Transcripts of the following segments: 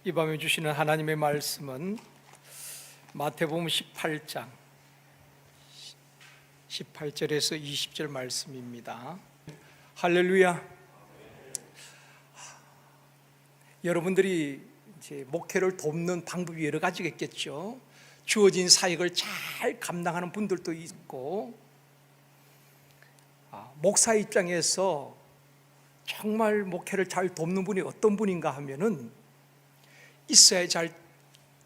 이 밤에 주시는 하나님의 말씀은 마태복음 18장 18절에서 20절 말씀입니다. 할렐루야. 여러분들이 이제 목회를 돕는 방법이 여러 가지겠죠. 주어진 사역을 잘 감당하는 분들도 있고, 목사 입장에서 정말 목회를 잘 돕는 분이 어떤 분인가 하면은 있어야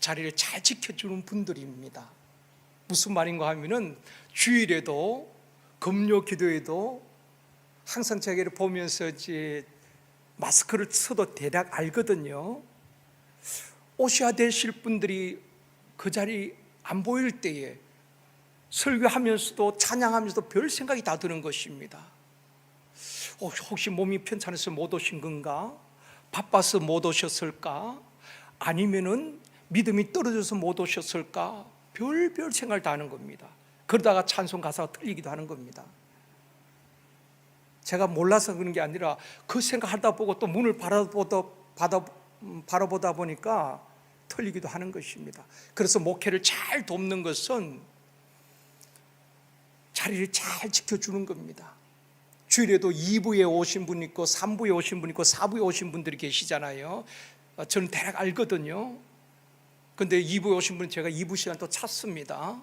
자리를 잘 지켜주는 분들입니다. 무슨 말인가 하면은 주일에도 금요 기도에도 항상 자기를 보면서 이제 마스크를 써도 대략 알거든요. 오셔야 되실 분들이 그 자리 안 보일 때에 설교하면서도 찬양하면서도 별 생각이 다 드는 것입니다. 혹시 몸이 편찮아서 못 오신 건가? 바빠서 못 오셨을까? 아니면은 믿음이 떨어져서 못 오셨을까? 별별 생각을 다 하는 겁니다. 그러다가 찬송 가사가 틀리기도 하는 겁니다. 제가 몰라서 그런 게 아니라 그 생각하다 보고 또 문을 바라보다 보니까 틀리기도 하는 것입니다. 그래서 목회를 잘 돕는 것은 자리를 잘 지켜주는 겁니다. 주일에도 2부에 오신 분 있고 3부에 오신 분 있고 4부에 오신 분들이 계시잖아요. 저는 대략 알거든요. 근데 2부에 오신 분은 제가 2부 시간 또 찾습니다.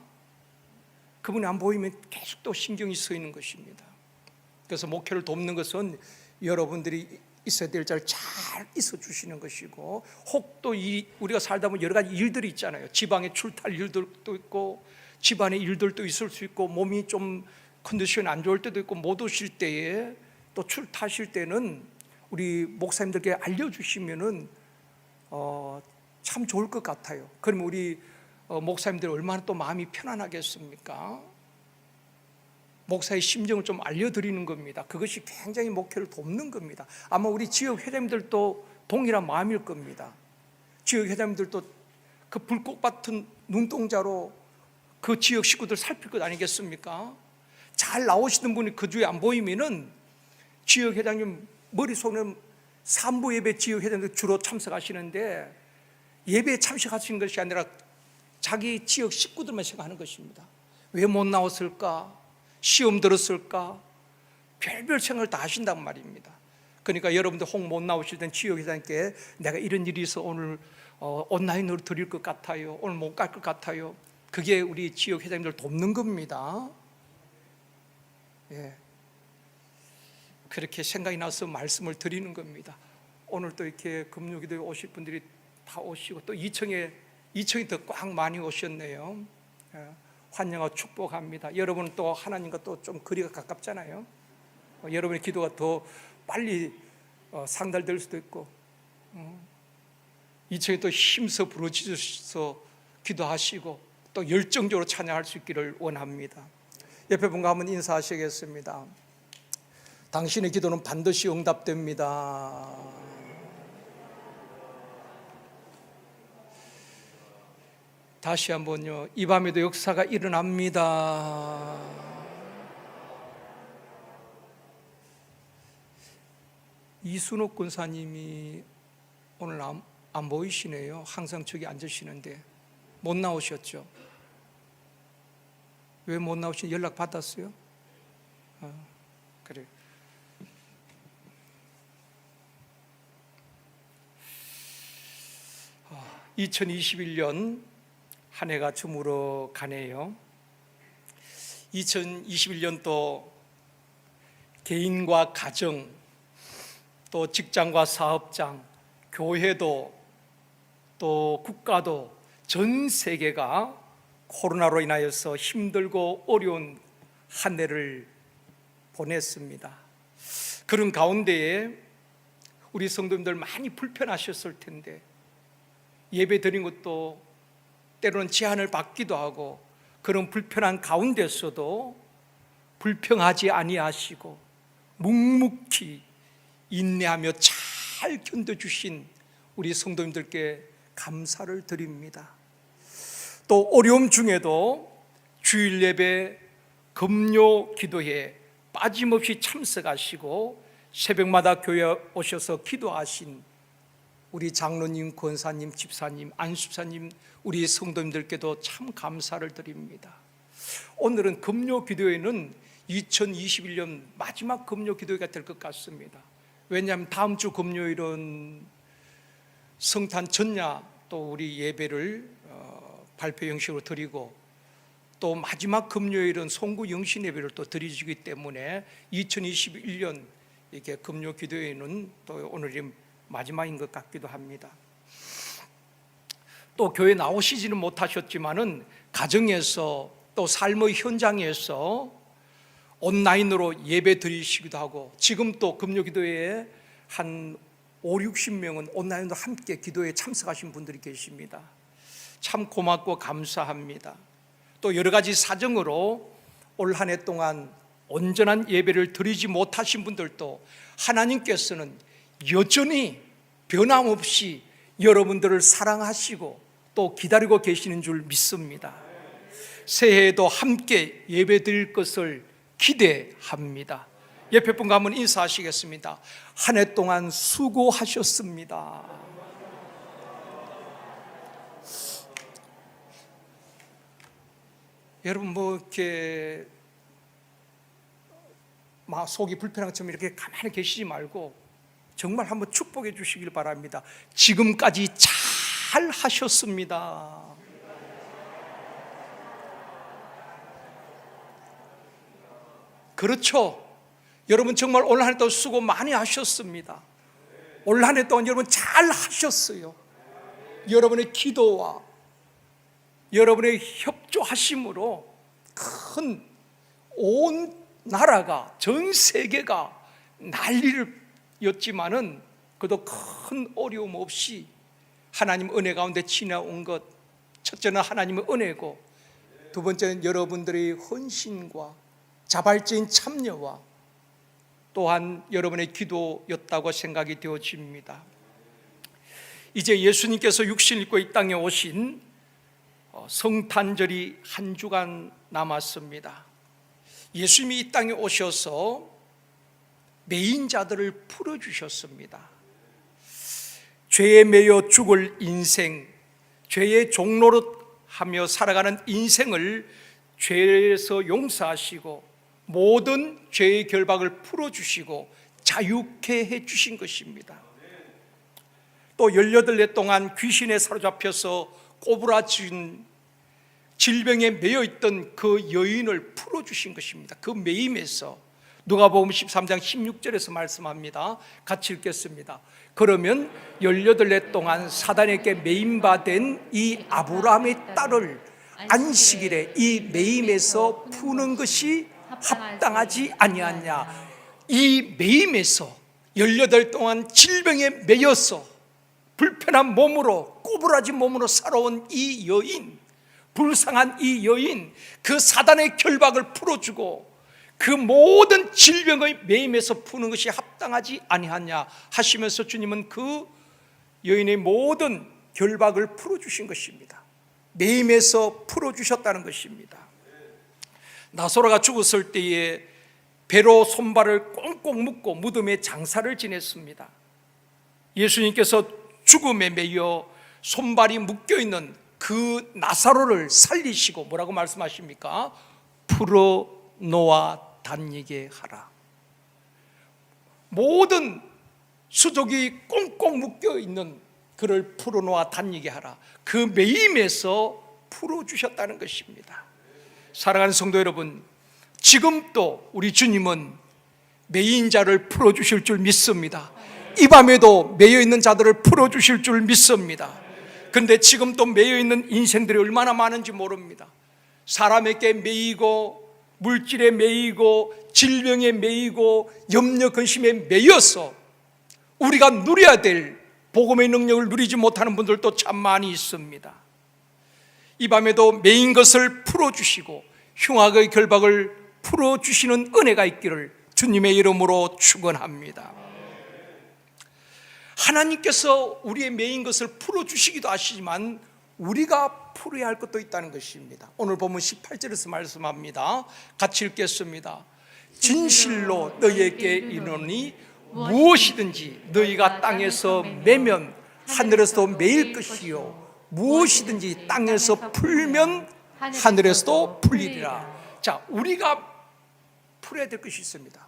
그분이 안 보이면 계속 또 신경이 쓰이는 것입니다. 그래서 목회를 돕는 것은 여러분들이 있어야 될 자리를 잘 있어 주시는 것이고, 혹 또 우리가 살다 보면 여러 가지 일들이 있잖아요. 지방에 출탈 일들도 있고 집안의 일들도 있을 수 있고, 몸이 좀 컨디션이 안 좋을 때도 있고, 못 오실 때에 또 출타하실 때는 우리 목사님들께 알려주시면은 참 좋을 것 같아요. 그러면 우리 목사님들 얼마나 또 마음이 편안하겠습니까? 목사의 심정을 좀 알려드리는 겁니다. 그것이 굉장히 목회를 돕는 겁니다. 아마 우리 지역 회장님들도 동일한 마음일 겁니다. 지역 회장님들도 그 불꽃 같은 눈동자로 그 지역 식구들 살필 것 아니겠습니까? 잘 나오시는 분이 그 주에 안 보이면은 지역 회장님 머릿속에는 산부 예배 지역 회장님들 주로 참석하시는데, 예배에 참석하시는 것이 아니라 자기 지역 식구들만 생각하는 것입니다. 왜 못 나왔을까? 시험 들었을까? 별별 생각을 다 하신단 말입니다. 그러니까 여러분들 혹 못 나오실 땐 지역 회장님께 내가 이런 일이 있어 오늘 온라인으로 드릴 것 같아요, 오늘 못 갈 것 같아요. 그게 우리 지역 회장님들 돕는 겁니다. 예. 그렇게 생각이 나서 말씀을 드리는 겁니다. 오늘 또 이렇게 금요기도에 오실 분들이 다 오시고, 또 2층이 더 꽉 많이 오셨네요. 예. 환영하고 축복합니다. 여러분 또 하나님과 또 좀 거리가 가깝잖아요. 여러분의 기도가 더 빨리 상달될 수도 있고, 2층에 또 힘써 부르짖으셔서 기도하시고 또 열정적으로 찬양할 수 있기를 원합니다. 옆에 분과 한번 인사하시겠습니다. 당신의 기도는 반드시 응답됩니다. 다시 한번요. 이 밤에도 역사가 일어납니다. 이순옥 권사님이 오늘 안 보이시네요. 항상 저기 앉으시는데 못 나오셨죠? 왜 못 나오신 연락 받았어요? 그래. 2021년 한 해가 저물어 가네요. 2021년도 개인과 가정, 또 직장과 사업장, 교회도 또 국가도 전 세계가 코로나로 인하여서 힘들고 어려운 한 해를 보냈습니다. 그런 가운데에 우리 성도님들 많이 불편하셨을 텐데, 예배 드린 것도 때로는 제한을 받기도 하고, 그런 불편한 가운데서도 불평하지 아니하시고 묵묵히 인내하며 잘 견뎌주신 우리 성도님들께 감사를 드립니다. 또 어려움 중에도 주일 예배, 금요 기도에 빠짐없이 참석하시고 새벽마다 교회에 오셔서 기도하신 우리 장로님, 권사님, 집사님, 안수사님, 우리 성도님들께도 참 감사를 드립니다. 오늘은 금요 기도회는 2021년 마지막 금요 기도회가 될 것 같습니다. 왜냐하면 다음 주 금요일은 성탄 전야 또 우리 예배를 발표 형식으로 드리고, 또 마지막 금요일은 송구 영신 예배를 또 드리기 때문에 2021년 이렇게 금요 기도회는 또 오늘이 마지막인 것 같기도 합니다. 또 교회 나오시지는 못하셨지만은 가정에서 또 삶의 현장에서 온라인으로 예배 드리시기도 하고, 지금 또 금요 기도회에 한 5, 60명은 온라인으로 함께 기도에 참석하신 분들이 계십니다. 참 고맙고 감사합니다. 또 여러 가지 사정으로 올 한 해 동안 온전한 예배를 드리지 못하신 분들도 하나님께서는 여전히 변함없이 여러분들을 사랑하시고 또 기다리고 계시는 줄 믿습니다. 새해에도 함께 예배 드릴 것을 기대합니다. 옆에 분과 한번 인사하시겠습니다. 한 해 동안 수고하셨습니다. 여러분 뭐 이렇게 막 속이 불편한 것처럼 이렇게 가만히 계시지 말고 정말 한번 축복해 주시길 바랍니다. 지금까지 잘 하셨습니다. 그렇죠. 여러분 정말 올 한 해 동안 수고 많이 하셨습니다. 올 한 해 동안 여러분 잘 하셨어요. 여러분의 기도와 여러분의 협조하심으로 온 나라가, 전 세계가 난리였지만은 그래도 큰 어려움 없이 하나님 은혜 가운데 지나온 것, 첫째는 하나님의 은혜고, 두 번째는 여러분들의 헌신과 자발적인 참여와 또한 여러분의 기도였다고 생각이 되어집니다. 이제 예수님께서 육신을 입고 이 땅에 오신 성탄절이 한 주간 남았습니다. 예수님이 이 땅에 오셔서 매인 자들을 풀어주셨습니다. 죄에 매여 죽을 인생, 죄의 종로로 하며 살아가는 인생을 죄에서 용서하시고 모든 죄의 결박을 풀어주시고 자유케 해주신 것입니다. 또 18해 동안 귀신에 사로잡혀서 꼬부라진 질병에 매여있던 그 여인을 풀어주신 것입니다. 그 매임에서 누가복음 13장 16절에서 말씀합니다. 같이 읽겠습니다. 그러면 18해 동안 사단에게 매임받은 이 아브라함의 딸을 안식일에 이 매임에서 푸는 것이 합당하지 아니하냐. 이 매임에서 18일 동안 질병에 매여서 불편한 몸으로, 꼬부라진 몸으로 살아온 이 여인, 불쌍한 이 여인, 그 사단의 결박을 풀어주고 그 모든 질병의 매임에서 푸는 것이 합당하지 아니하냐 하시면서 주님은 그 여인의 모든 결박을 풀어주신 것입니다. 매임에서 풀어주셨다는 것입니다. 나사로가 죽었을 때에 배로 손발을 꽁꽁 묶고 무덤에 장사를 지냈습니다. 예수님께서 죽음에 매여 손발이 묶여있는 그 나사로를 살리시고 뭐라고 말씀하십니까? 풀어놓아 다니게 하라. 모든 수족이 꽁꽁 묶여있는 그를 풀어놓아 다니게 하라. 그 매임에서 풀어주셨다는 것입니다. 사랑하는 성도 여러분, 지금도 우리 주님은 매인 자를 풀어주실 줄 믿습니다. 이 밤에도 매여있는 자들을 풀어주실 줄 믿습니다. 그런데 지금 또 매여있는 인생들이 얼마나 많은지 모릅니다. 사람에게 매이고 물질에 매이고 질병에 매이고 염려 근심에 매여서 우리가 누려야 될 복음의 능력을 누리지 못하는 분들도 참 많이 있습니다. 이 밤에도 매인 것을 풀어주시고 흉악의 결박을 풀어주시는 은혜가 있기를 주님의 이름으로 축원합니다. 하나님께서 우리의 매인 것을 풀어주시기도 하시지만 우리가 풀어야 할 것도 있다는 것입니다. 오늘 보면 18절에서 말씀합니다. 같이 읽겠습니다. 진실로 너희에게 이르노니 무엇이든지 너희가 땅에서 매면 하늘에서도 매일 것이요 무엇이든지 땅에서 풀면 하늘에서도 풀리리라. 자, 우리가 풀어야 될 것이 있습니다.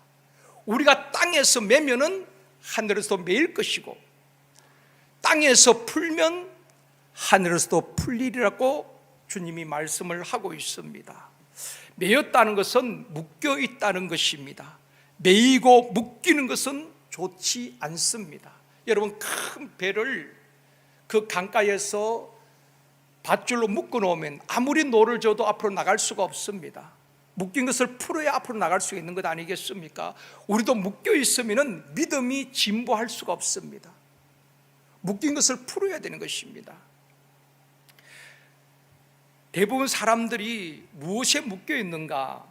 우리가 땅에서 매면은 하늘에서도 매일 것이고 땅에서 풀면 하늘에서도 풀리리라고 주님이 말씀을 하고 있습니다. 매였다는 것은 묶여 있다는 것입니다. 매이고 묶이는 것은 좋지 않습니다. 여러분, 큰 배를 그 강가에서 밧줄로 묶어 놓으면 아무리 노를 져도 앞으로 나갈 수가 없습니다. 묶인 것을 풀어야 앞으로 나갈 수 있는 것 아니겠습니까? 우리도 묶여 있으면 믿음이 진보할 수가 없습니다. 묶인 것을 풀어야 되는 것입니다. 대부분 사람들이 무엇에 묶여 있는가?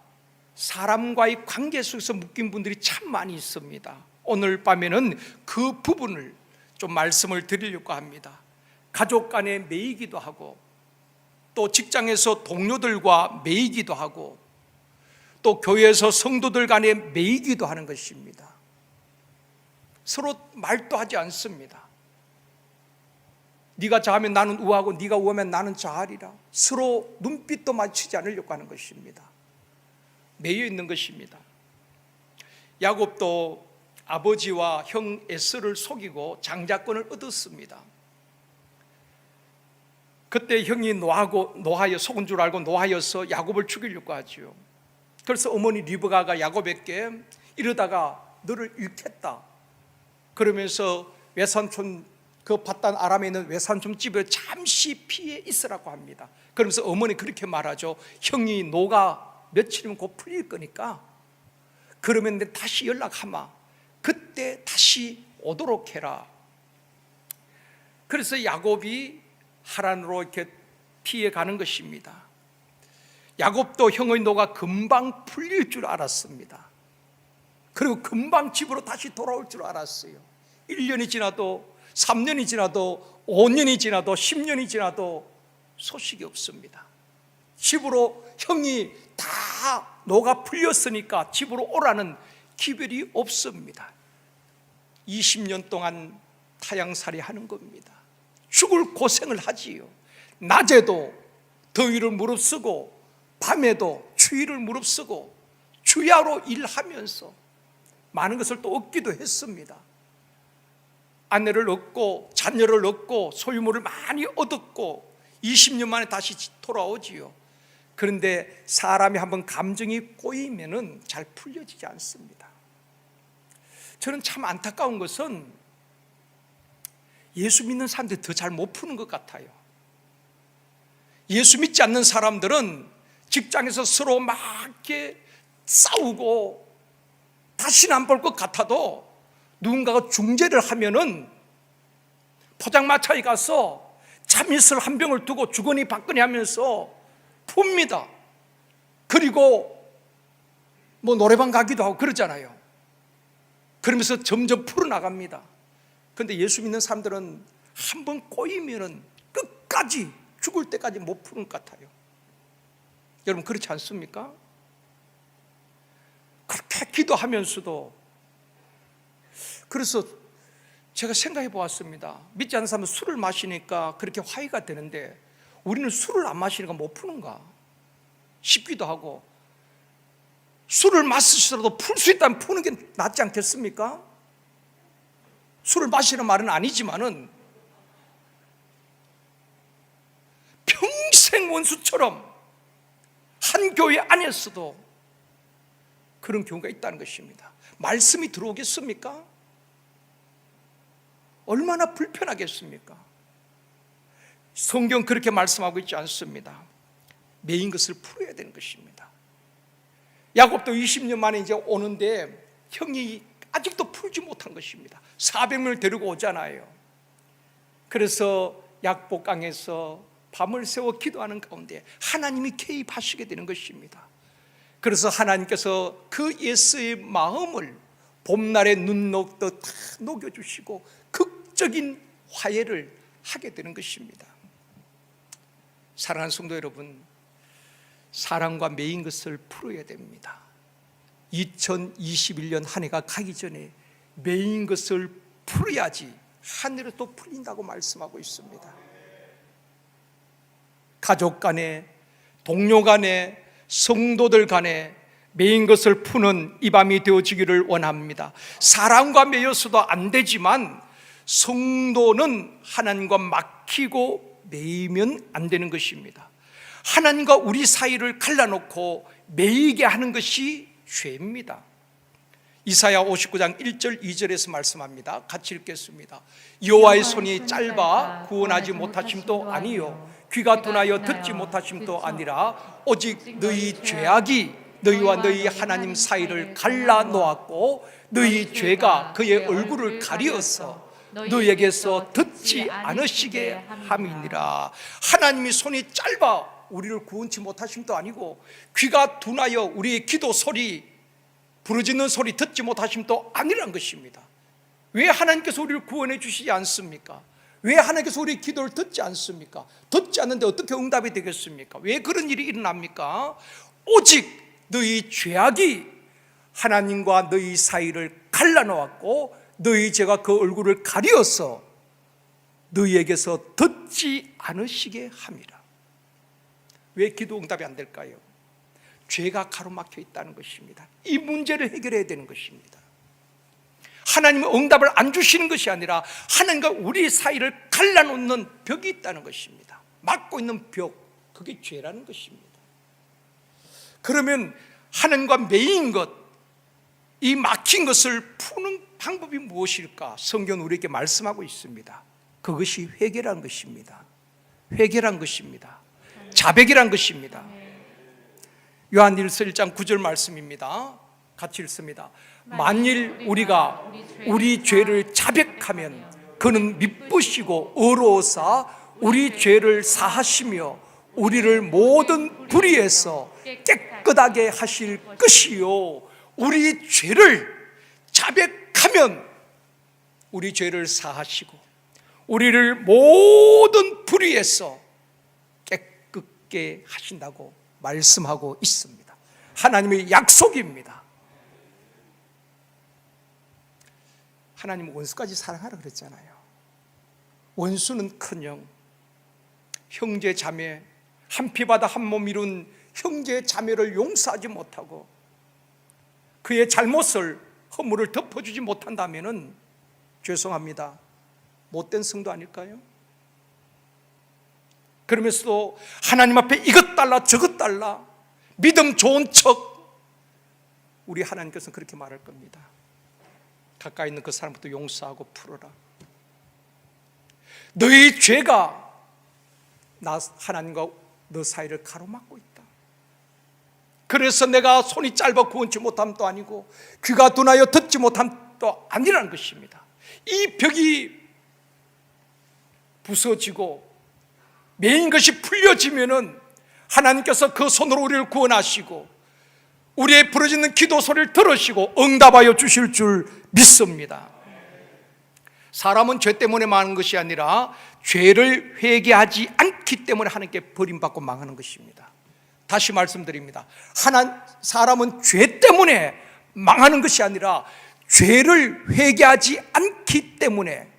사람과의 관계 속에서 묶인 분들이 참 많이 있습니다. 오늘 밤에는 그 부분을 좀 말씀을 드리려고 합니다. 가족 간에 매이기도 하고 또 직장에서 동료들과 매이기도 하고 또 교회에서 성도들 간에 매이기도 하는 것입니다. 서로 말도 하지 않습니다. 네가 자하면 나는 우하고 네가 우하면 나는 자하리라. 서로 눈빛도 맞추지 않으려고 하는 것입니다. 매여 있는 것입니다. 야곱도 아버지와 형 에서를 속이고 장자권을 얻었습니다. 그때 형이 노하여 속은 줄 알고 노하여서 야곱을 죽이려고 하지요. 그래서 어머니 리브가가 야곱에게 이러다가 너를 잃겠다 그러면서 외삼촌 그 밧단 아람에 있는 외삼촌 집에 잠시 피해 있으라고 합니다. 그러면서 어머니 그렇게 말하죠. 형이 노가 며칠이면 곧 풀릴 거니까 그러면 다시 연락하마. 그때 다시 오도록 해라. 그래서 야곱이 하란으로 이렇게 피해 가는 것입니다. 야곱도 형의 노가 금방 풀릴 줄 알았습니다. 그리고 금방 집으로 다시 돌아올 줄 알았어요. 1년이 지나도 3년이 지나도 5년이 지나도 10년이 지나도 소식이 없습니다. 집으로 형이 다 노가 풀렸으니까 집으로 오라는 기별이 없습니다. 20년 동안 타양살이 하는 겁니다. 죽을 고생을 하지요. 낮에도 더위를 무릅쓰고 밤에도 추위를 무릅쓰고 주야로 일하면서 많은 것을 또 얻기도 했습니다. 아내를 얻고 자녀를 얻고 소유물을 많이 얻었고 20년 만에 다시 돌아오지요. 그런데 사람이 한번 감정이 꼬이면은 잘 풀려지지 않습니다. 저는 참 안타까운 것은 예수 믿는 사람들이 더 잘 못 푸는 것 같아요. 예수 믿지 않는 사람들은 직장에서 서로 막 이렇게 싸우고 다시는 안 볼 것 같아도 누군가가 중재를 하면은 포장마차에 가서 참이슬 한 병을 두고 주거니 받거니 하면서 풉니다. 그리고 뭐 노래방 가기도 하고 그러잖아요. 그러면서 점점 풀어나갑니다. 그런데 예수 믿는 사람들은 한번 꼬이면은 끝까지 죽을 때까지 못 푸는 것 같아요. 여러분 그렇지 않습니까? 그렇게 기도하면서도 그래서 제가 생각해 보았습니다. 믿지 않는 사람은 술을 마시니까 그렇게 화해가 되는데 우리는 술을 안 마시니까 못 푸는가 싶기도 하고 술을 마시더라도 풀 수 있다면 푸는 게 낫지 않겠습니까? 술을 마시는 말은 아니지만은 평생 원수처럼 한 교회 안에서도 그런 경우가 있다는 것입니다. 말씀이 들어오겠습니까? 얼마나 불편하겠습니까? 성경 그렇게 말씀하고 있지 않습니다. 매인 것을 풀어야 되는 것입니다. 야곱도 20년 만에 이제 오는데 형이 아직도 풀지 못한 것입니다. 400명을 데리고 오잖아요. 그래서 약복강에서 밤을 새워 기도하는 가운데 하나님이 개입하시게 되는 것입니다. 그래서 하나님께서 그 예수의 마음을 봄날의 눈 녹듯 다 녹여주시고 극적인 화해를 하게 되는 것입니다. 사랑하는 성도 여러분, 사랑과 매인 것을 풀어야 됩니다. 2021년 한 해가 가기 전에 매인 것을 풀어야지 하늘에 또 풀린다고 말씀하고 있습니다. 가족 간에, 동료 간에, 성도들 간에 매인 것을 푸는 이 밤이 되어지기를 원합니다. 사람과 매여서도 안 되지만 성도는 하나님과 막히고 매이면 안 되는 것입니다. 하나님과 우리 사이를 갈라놓고 매이게 하는 것이 죄입니다. 이사야 59장 1절 2절에서 말씀합니다. 같이 읽겠습니다. 여호와의 손이 짧아 구원하지 못하심도 아니요 귀가 둔하여 듣지 못하심도 아니라 오직 너희 죄악이 너희와 너희 하나님 사이를 갈라 놓았고 너희 죄가 그의 얼굴을 가리어서 너희에게서 듣지 않으시게 함이니라. 하나님이 손이 짧아 우리를 구원치 못하심도 아니고 귀가 둔하여 우리의 기도 소리 부르짖는 소리 듣지 못하심도 아니란 것입니다. 왜 하나님께서 우리를 구원해 주시지 않습니까? 왜 하나님께서 우리의 기도를 듣지 않습니까? 듣지 않는데 어떻게 응답이 되겠습니까? 왜 그런 일이 일어납니까? 오직 너희 죄악이 하나님과 너희 사이를 갈라놓았고 너희 죄가 그 얼굴을 가리어서 너희에게서 듣지 않으시게 함이라. 왜 기도 응답이 안 될까요? 죄가 가로막혀 있다는 것입니다. 이 문제를 해결해야 되는 것입니다. 하나님은 응답을 안 주시는 것이 아니라 하나님과 우리 사이를 갈라놓는 벽이 있다는 것입니다. 막고 있는 벽, 그게 죄라는 것입니다. 그러면 하나님과 매인 것, 이 막힌 것을 푸는 방법이 무엇일까? 성경은 우리에게 말씀하고 있습니다. 그것이 회개란 것입니다. 회개란 것입니다. 자백이란 것입니다. 요한일서 1장 9절 말씀입니다. 같이 읽습니다. 만일 우리가 우리 죄를 자백하면 그는 미쁘시고 의로우사 우리 죄를 사하시며 우리를 모든 불의에서 깨끗하게 하실 것이요 우리 죄를 자백하면 우리 죄를 사하시고 우리를 모든 불의에서 깨끗게 하신다고 말씀하고 있습니다. 하나님의 약속입니다. 하나님은 원수까지 사랑하라 그랬잖아요. 원수는커녕 형제 자매 한 피바다 한 몸 이룬 형제 자매를 용서하지 못하고 그의 잘못을 허물을 덮어주지 못한다면은 죄송합니다. 못된 성도 아닐까요? 그러면서도 하나님 앞에 이것 달라 저것 달라 믿음 좋은 척 우리 하나님께서는 그렇게 말할 겁니다. 가까이 있는 그 사람부터 용서하고 풀어라. 너희 죄가 나 하나님과 너 사이를 가로막고 있다. 그래서 내가 손이 짧아 구원치 못함도 아니고 귀가 둔하여 듣지 못함도 아니라는 것입니다. 이 벽이 부서지고 매인 것이 풀려지면은 하나님께서 그 손으로 우리를 구원하시고 우리의 부르짖는 기도 소리를 들으시고 응답하여 주실 줄 믿습니다. 사람은 죄 때문에 망하는 것이 아니라 죄를 회개하지 않기 때문에 하나님께 버림받고 망하는 것입니다. 다시 말씀드립니다. 사람은 죄 때문에 망하는 것이 아니라 죄를 회개하지 않기 때문에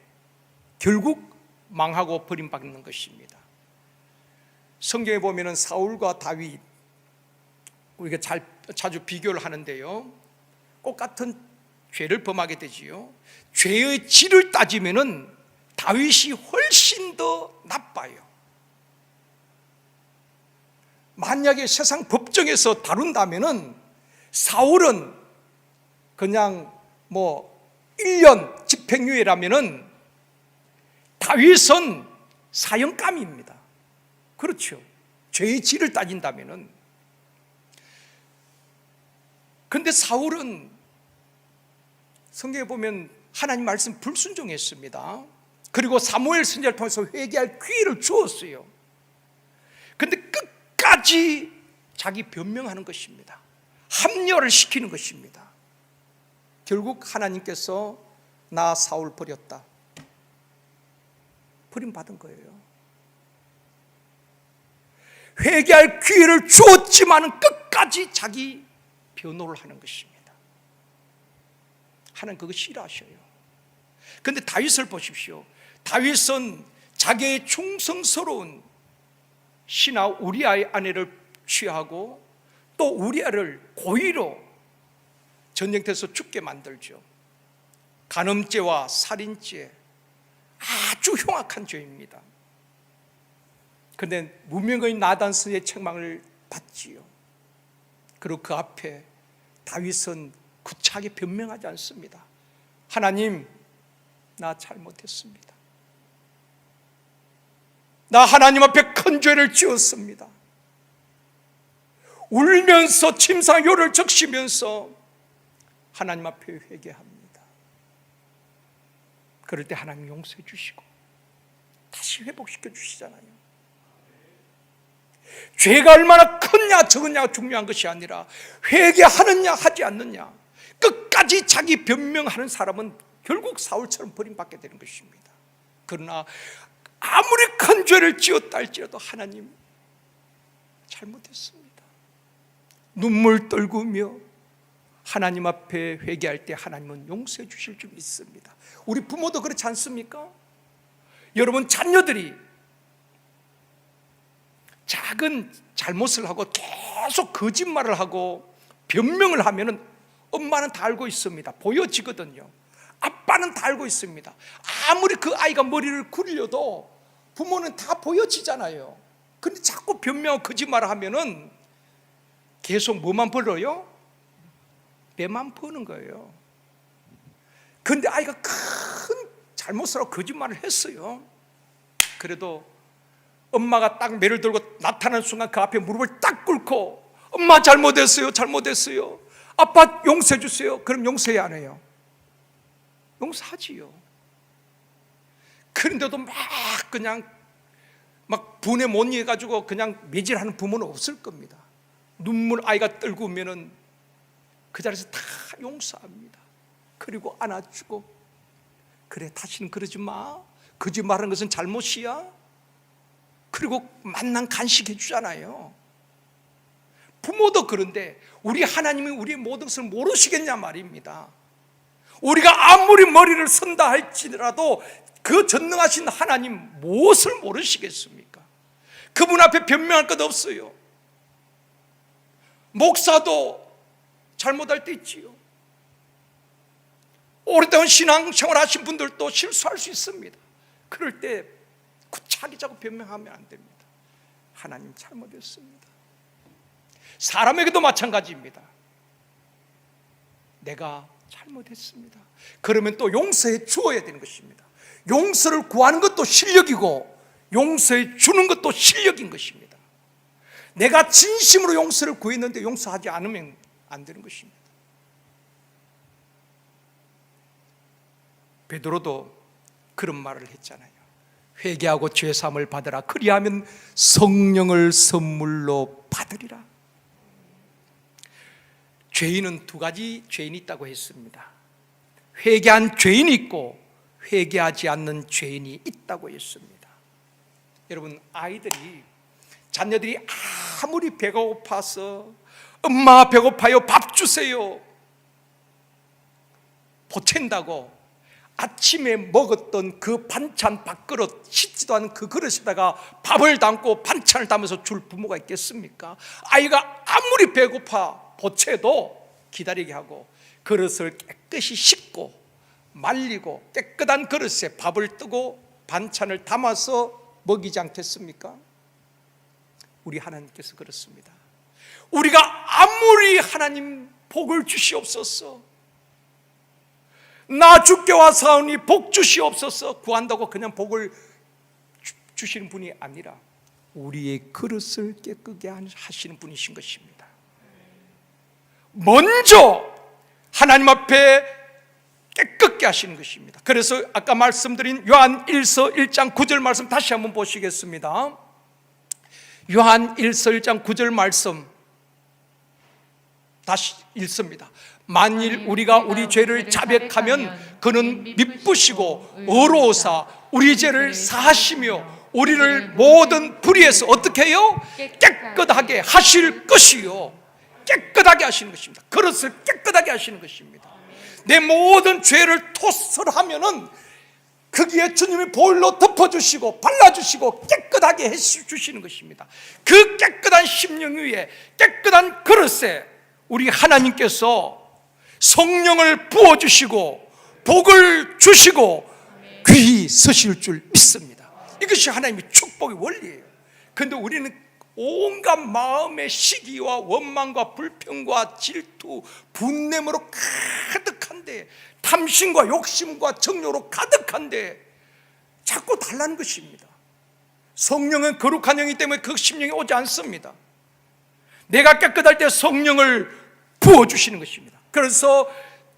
결국 망하고 버림받는 것입니다. 성경에 보면은 사울과 다윗 우리가 자주 비교를 하는데요. 똑같은 죄를 범하게 되지요. 죄의 질을 따지면은 다윗이 훨씬 더 나빠요. 만약에 세상 법정에서 다룬다면은 사울은 그냥 1년 집행유예라면은 다윗은 사형감입니다. 그렇죠. 죄의 질을 따진다면은. 그런데 사울은 성경에 보면 하나님 말씀 불순종했습니다. 그리고 사무엘 선지자를 통해서 회개할 기회를 주었어요. 그런데 끝까지 자기 변명하는 것입니다. 합리화를 시키는 것입니다. 결국 하나님께서 나 사울 버렸다. 버림받은 거예요. 회개할 기회를 주었지만 끝까지 자기 변호를 하는 것입니다. 하나님 그거 싫어하셔요. 그런데 다윗을 보십시오. 다윗은 자기의 충성스러운 신하 우리아의 아내를 취하고 또 우리아를 고의로 전쟁터에서 죽게 만들죠. 간음죄와 살인죄, 아주 흉악한 죄입니다. 그런데 무명의 나단스의 책망을 받지요. 그리고 그 앞에 다윗은 구차하게 변명하지 않습니다. 하나님, 나 잘못했습니다. 나 하나님 앞에 큰 죄를 지었습니다. 울면서 침상요를 적시면서 하나님 앞에 회개합니다. 그럴 때 하나님 용서해 주시고 다시 회복시켜 주시잖아요. 죄가 얼마나 크냐 적으냐가 중요한 것이 아니라 회개하느냐 하지 않느냐, 끝까지 자기 변명하는 사람은 결국 사울처럼 버림받게 되는 것입니다. 그러나 아무리 큰 죄를 지었다 할지라도 하나님 잘못했습니다, 눈물 떨구며 하나님 앞에 회개할 때 하나님은 용서해 주실 줄 믿습니다. 우리 부모도 그렇지 않습니까? 여러분 자녀들이 작은 잘못을 하고 계속 거짓말을 하고 변명을 하면은 엄마는 다 알고 있습니다. 보여지거든요. 아빠는 다 알고 있습니다. 아무리 그 아이가 머리를 굴려도 부모는 다 보여지잖아요. 근데 자꾸 변명하고 거짓말을 하면은 계속 뭐만 벌어요? 배만 버는 거예요. 근데 아이가 큰 잘못을 하고 거짓말을 했어요. 그래도 엄마가 딱 매를 들고 나타나는 순간 그 앞에 무릎을 딱 꿇고 엄마 잘못했어요, 잘못했어요, 아빠 용서해 주세요. 그럼 용서해 안 해요? 용서하지요. 그런데도 그냥 분에 못 이겨가지고 그냥 매질하는 부모는 없을 겁니다. 눈물 아이가 떨구면은 그 자리에서 다 용서합니다. 그리고 안아주고, 그래 다시는 그러지 마, 거짓말하는 것은 잘못이야. 그리고 만난 간식해 주잖아요. 부모도 그런데 우리 하나님이 우리의 모든 것을 모르시겠냐 말입니다. 우리가 아무리 머리를 쓴다 할지라도 그 전능하신 하나님 무엇을 모르시겠습니까? 그분 앞에 변명할 것 없어요. 목사도 잘못할 때 있지요. 오랫동안 신앙생활 하신 분들도 실수할 수 있습니다. 그럴 때 구차하게 자꾸 변명하면 안 됩니다. 하나님 잘못했습니다. 사람에게도 마찬가지입니다. 내가 잘못했습니다. 그러면 또 용서해 주어야 되는 것입니다. 용서를 구하는 것도 실력이고 용서해 주는 것도 실력인 것입니다. 내가 진심으로 용서를 구했는데 용서하지 않으면 안 되는 것입니다. 베드로도 그런 말을 했잖아요. 회개하고 죄사함을 받으라. 그리하면 성령을 선물로 받으리라. 죄인은 두 가지 죄인이 있다고 했습니다. 회개한 죄인이 있고 회개하지 않는 죄인이 있다고 했습니다. 여러분, 아이들이, 자녀들이 아무리 배가 고파서 엄마 배고파요, 밥 주세요, 보챈다고 아침에 먹었던 그 반찬 밥그릇, 씻지도 않은 그 그릇에다가 밥을 담고 반찬을 담아서 줄 부모가 있겠습니까? 아이가 아무리 배고파 보채도 기다리게 하고 그릇을 깨끗이 씻고 말리고 깨끗한 그릇에 밥을 뜨고 반찬을 담아서 먹이지 않겠습니까? 우리 하나님께서 그렇습니다. 우리가 아무리 하나님 복을 주시옵소서, 나 주께 와사오니 복 주시옵소서 구한다고 그냥 복을 주시는 분이 아니라 우리의 그릇을 깨끗게 하시는 분이신 것입니다. 먼저 하나님 앞에 깨끗게 하시는 것입니다. 그래서 아까 말씀드린 요한 1서 1장 9절 말씀 다시 한번 보시겠습니다. 요한 1서 1장 9절 말씀 다시 읽습니다. 만일 우리가 우리 죄를 자백하면 그는 미쁘시고 의로우사 우리 죄를 사하시며 우리를 모든 불의에서 어떻게 해요? 깨끗하게 하실 것이요. 깨끗하게 하시는 것입니다. 그릇을 깨끗하게 하시는 것입니다. 내 모든 죄를 토설하면은 거기에 주님의 보혈로 덮어주시고 발라주시고 깨끗하게 해주시는 것입니다. 그 깨끗한 심령 위에 깨끗한 그릇에 우리 하나님께서 성령을 부어주시고 복을 주시고 귀히 서실 줄 믿습니다. 이것이 하나님의 축복의 원리예요. 그런데 우리는 온갖 마음의 시기와 원망과 불평과 질투, 분냄으로 가득한데, 탐심과 욕심과 정욕으로 가득한데 자꾸 달라는 것입니다. 성령은 거룩한 영이기 때문에 그 심령이 오지 않습니다. 내가 깨끗할 때 성령을 부어주시는 것입니다. 그래서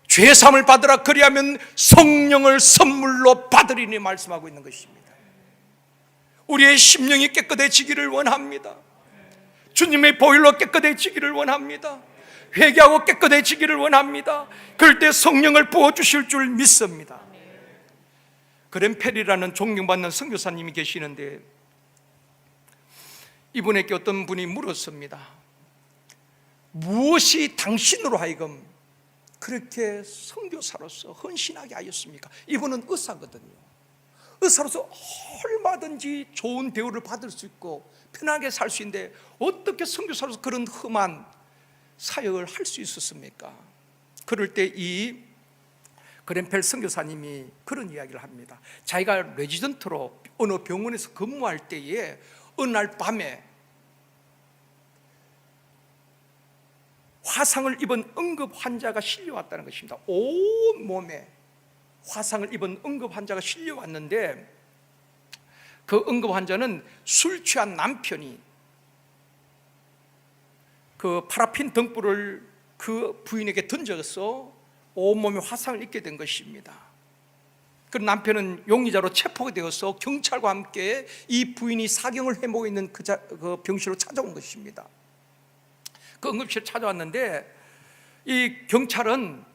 죄사함을 받으라, 그리하면 성령을 선물로 받으리니 말씀하고 있는 것입니다. 우리의 심령이 깨끗해지기를 원합니다. 주님의 보혈로 깨끗해지기를 원합니다. 회개하고 깨끗해지기를 원합니다. 그럴 때 성령을 부어주실 줄 믿습니다. 그랜펠이라는 존경받는 선교사님이 계시는데, 이분에게 어떤 분이 물었습니다. 무엇이 당신으로 하여금 그렇게 선교사로서 헌신하게 하였습니까? 이분은 의사거든요. 의사로서 얼마든지 좋은 대우를 받을 수 있고 편하게 살 수 있는데 어떻게 선교사로서 그런 험한 사역을 할 수 있었습니까? 그럴 때 이 그랜펠 선교사님이 그런 이야기를 합니다. 자기가 레지던트로 어느 병원에서 근무할 때에 어느 날 밤에 화상을 입은 응급 환자가 실려왔다는 것입니다. 온 몸에 화상을 입은 응급 환자가 실려왔는데, 그 응급 환자는 술 취한 남편이 그 파라핀 등불을 그 부인에게 던져서 온몸에 화상을 입게 된 것입니다. 그 남편은 용의자로 체포가 되어서 경찰과 함께 이 부인이 사경을 해보고 있는 그 병실로 찾아온 것입니다. 그 응급실에 찾아왔는데 이 경찰은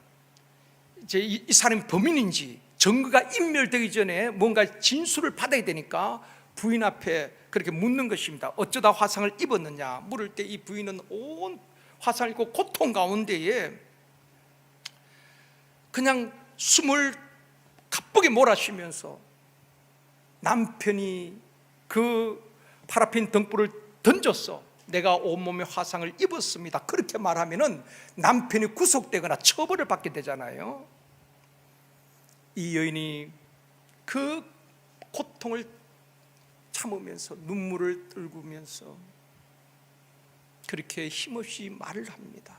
이제 이 사람이 범인인지 증거가 인멸되기 전에 뭔가 진술을 받아야 되니까 부인 앞에 그렇게 묻는 것입니다. 어쩌다 화상을 입었느냐 물을 때 이 부인은 온 화상을 입고 고통 가운데에 그냥 숨을 가쁘게 몰아쉬면서 남편이 그 파라핀 등불을 던졌어, 내가 온몸에 화상을 입었습니다, 그렇게 말하면은 남편이 구속되거나 처벌을 받게 되잖아요. 이 여인이 그 고통을 참으면서 눈물을 떨구면서 그렇게 힘없이 말을 합니다.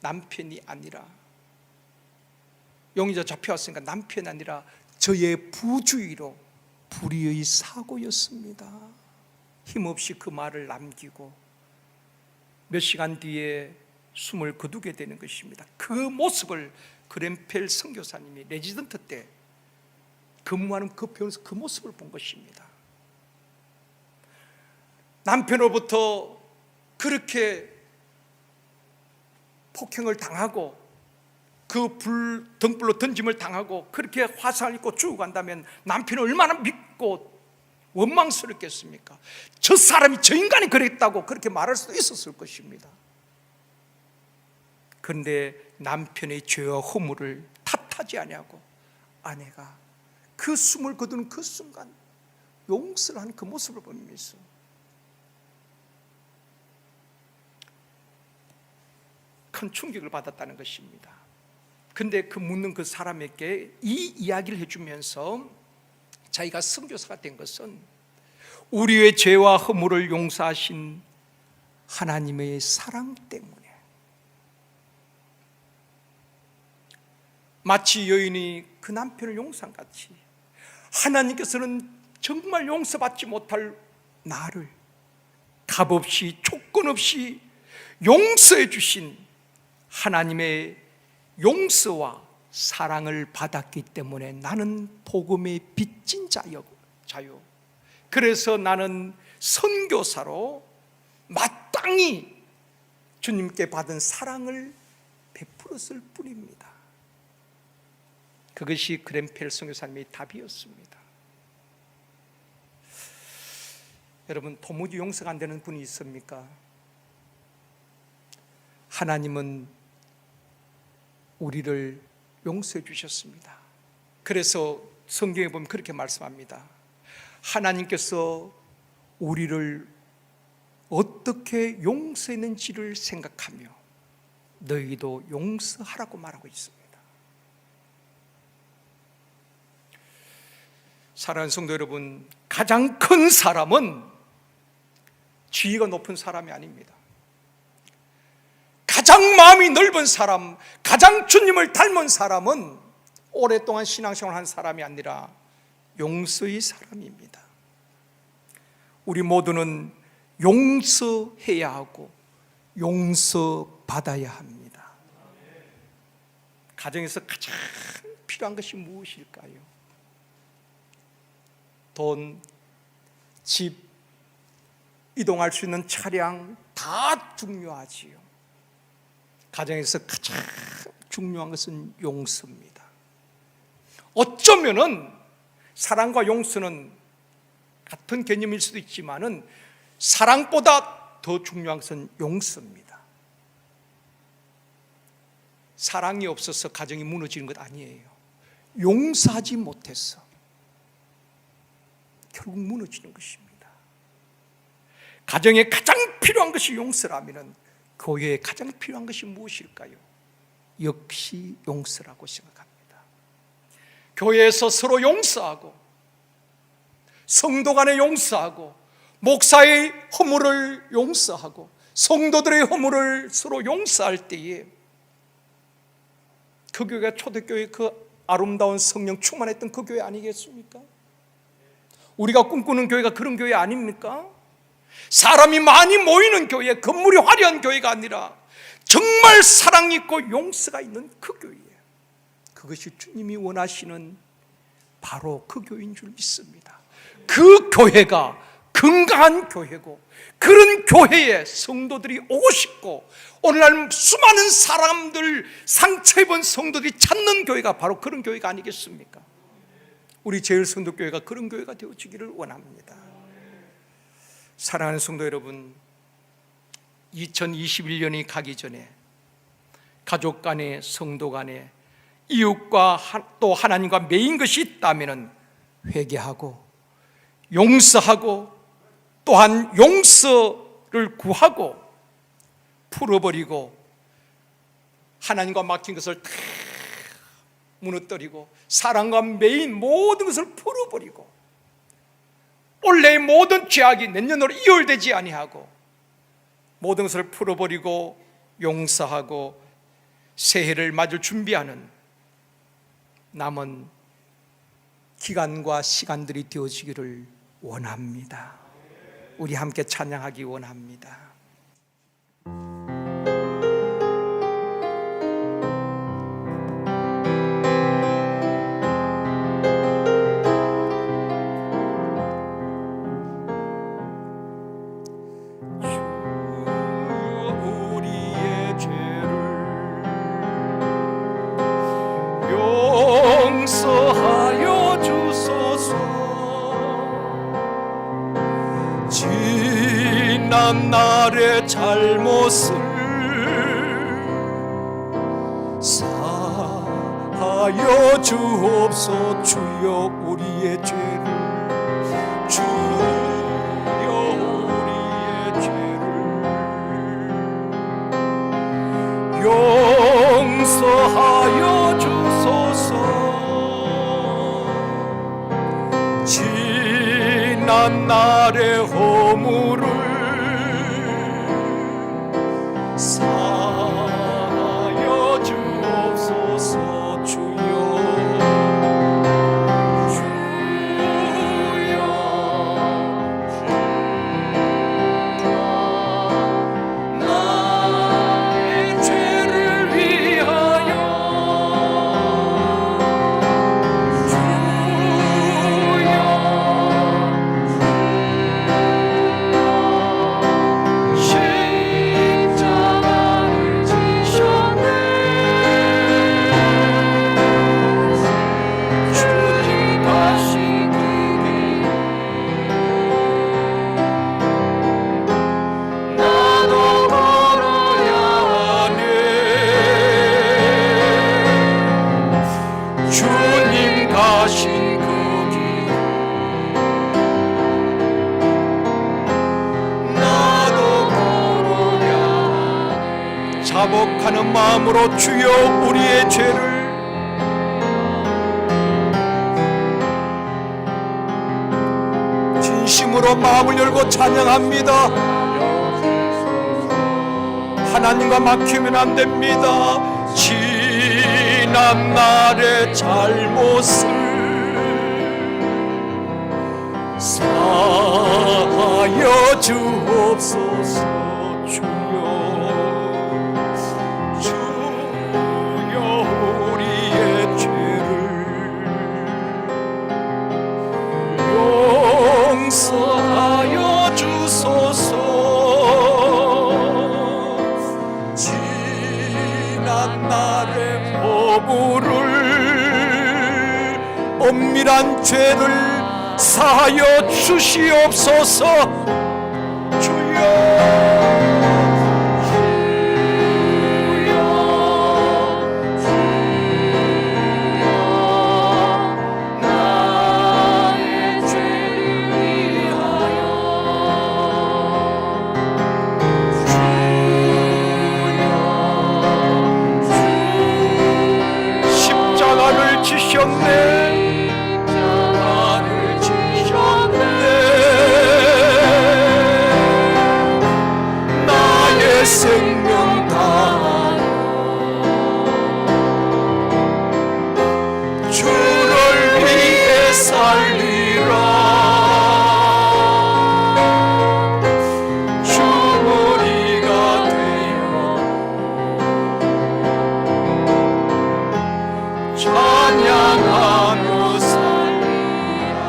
남편이 아니라, 용의자 잡혀왔으니까 남편이 아니라 저의 부주의로 불의의 사고였습니다. 힘없이 그 말을 남기고 몇 시간 뒤에 숨을 거두게 되는 것입니다. 그 모습을 그랜펠 선교사님이 레지던트 때 근무하는 그 병원에서 그 모습을 본 것입니다. 남편으로부터 그렇게 폭행을 당하고 그 등불로 던짐을 당하고 그렇게 화상을 입고 죽어간다면 남편은 얼마나 믿고 원망스럽겠습니까? 저 사람이, 저 인간이 그랬다고 그렇게 말할 수도 있었을 것입니다. 그런데 남편의 죄와 허물을 탓하지 아니하고 아내가 그 숨을 거두는 그 순간 용서를 하는 그 모습을 보면서 큰 충격을 받았다는 것입니다. 근데 그 묻는 그 사람에게 이 이야기를 해주면서 자기가 선교사가 된 것은 우리의 죄와 허물을 용서하신 하나님의 사랑 때문에, 마치 여인이 그 남편을 용서한 같이 하나님께서는 정말 용서받지 못할 나를 값없이 조건 없이 용서해 주신 하나님의 용서와 사랑을 받았기 때문에 나는 복음의 빚진 자요. 그래서 나는 선교사로 마땅히 주님께 받은 사랑을 베풀었을 뿐입니다. 그것이 그랜펠 선교사님의 답이었습니다. 여러분, 도무지 용서가 안 되는 분이 있습니까? 하나님은 우리를 용서해 주셨습니다. 그래서 성경에 보면 그렇게 말씀합니다. 하나님께서 우리를 어떻게 용서했는지를 생각하며 너희도 용서하라고 말하고 있습니다. 사랑하는 성도 여러분, 가장 큰 사람은 지위가 높은 사람이 아닙니다. 가장 마음이 넓은 사람, 가장 주님을 닮은 사람은 오랫동안 신앙생활을 한 사람이 아니라 용서의 사람입니다. 우리 모두는 용서해야 하고 용서받아야 합니다. 가정에서 가장 필요한 것이 무엇일까요? 돈, 집, 이동할 수 있는 차량 다 중요하지요. 가정에서 가장 중요한 것은 용서입니다. 어쩌면은 사랑과 용서는 같은 개념일 수도 있지만은 사랑보다 더 중요한 것은 용서입니다. 사랑이 없어서 가정이 무너지는 것 아니에요. 용서하지 못해서 결국 무너지는 것입니다. 가정에 가장 필요한 것이 용서라면 교회에 가장 필요한 것이 무엇일까요? 역시 용서라고 생각합니다. 교회에서 서로 용서하고 성도 간에 용서하고 목사의 허물을 용서하고 성도들의 허물을 서로 용서할 때에 그 교회가 초대교회 그 아름다운 성령 충만했던 그 교회 아니겠습니까? 우리가 꿈꾸는 교회가 그런 교회 아닙니까? 사람이 많이 모이는 교회, 건물이 화려한 교회가 아니라 정말 사랑 있고 용서가 있는 그 교회예요. 그것이 주님이 원하시는 바로 그 교회인 줄 믿습니다. 그 교회가 건강한 교회고 그런 교회에 성도들이 오고 싶고 오늘날 수많은 사람들 상처 입은 성도들이 찾는 교회가 바로 그런 교회가 아니겠습니까? 우리 제일성도교회가 그런 교회가 되어지기를 원합니다. 사랑하는 성도 여러분, 2021년이 가기 전에 가족 간에 성도 간에 이웃과 또 하나님과 매인 것이 있다면 회개하고 용서하고 또한 용서를 구하고 풀어버리고 하나님과 막힌 것을 다 무너뜨리고 사랑과 매인 모든 것을 풀어버리고 원래의 모든 죄악이 내년으로 이월되지 아니하고 모든 것을 풀어버리고 용서하고 새해를 맞을 준비하는 남은 기간과 시간들이 되어지기를 원합니다. 우리 함께 찬양하기 원합니다. 용서하여 주소서. 지난 날의 잘못을 사하여 주옵소. 주여 우리의 죄를 주여 우리의 죄를 용서하여 주소서. 지난 날의 허물을 사하여 주옵소서. 주여 주여 나의 죄를 위하여 주여 자복하는 마음으로 주여 우리의 죄를 진심으로 마음을 열고 찬양합니다. 하나님과 막히면 안 됩니다. 지난 날의 잘못을 사하여 주옵소서. 주여 우리의 죄를 용서하여 주소서. 지난 날의 허물을 엄밀한 죄를 사하여 주시옵소서. 주여 십자가를 지셨네. 생명 다하여 주를 위해 살리라. 주머니가 되어 찬양하며 살리라.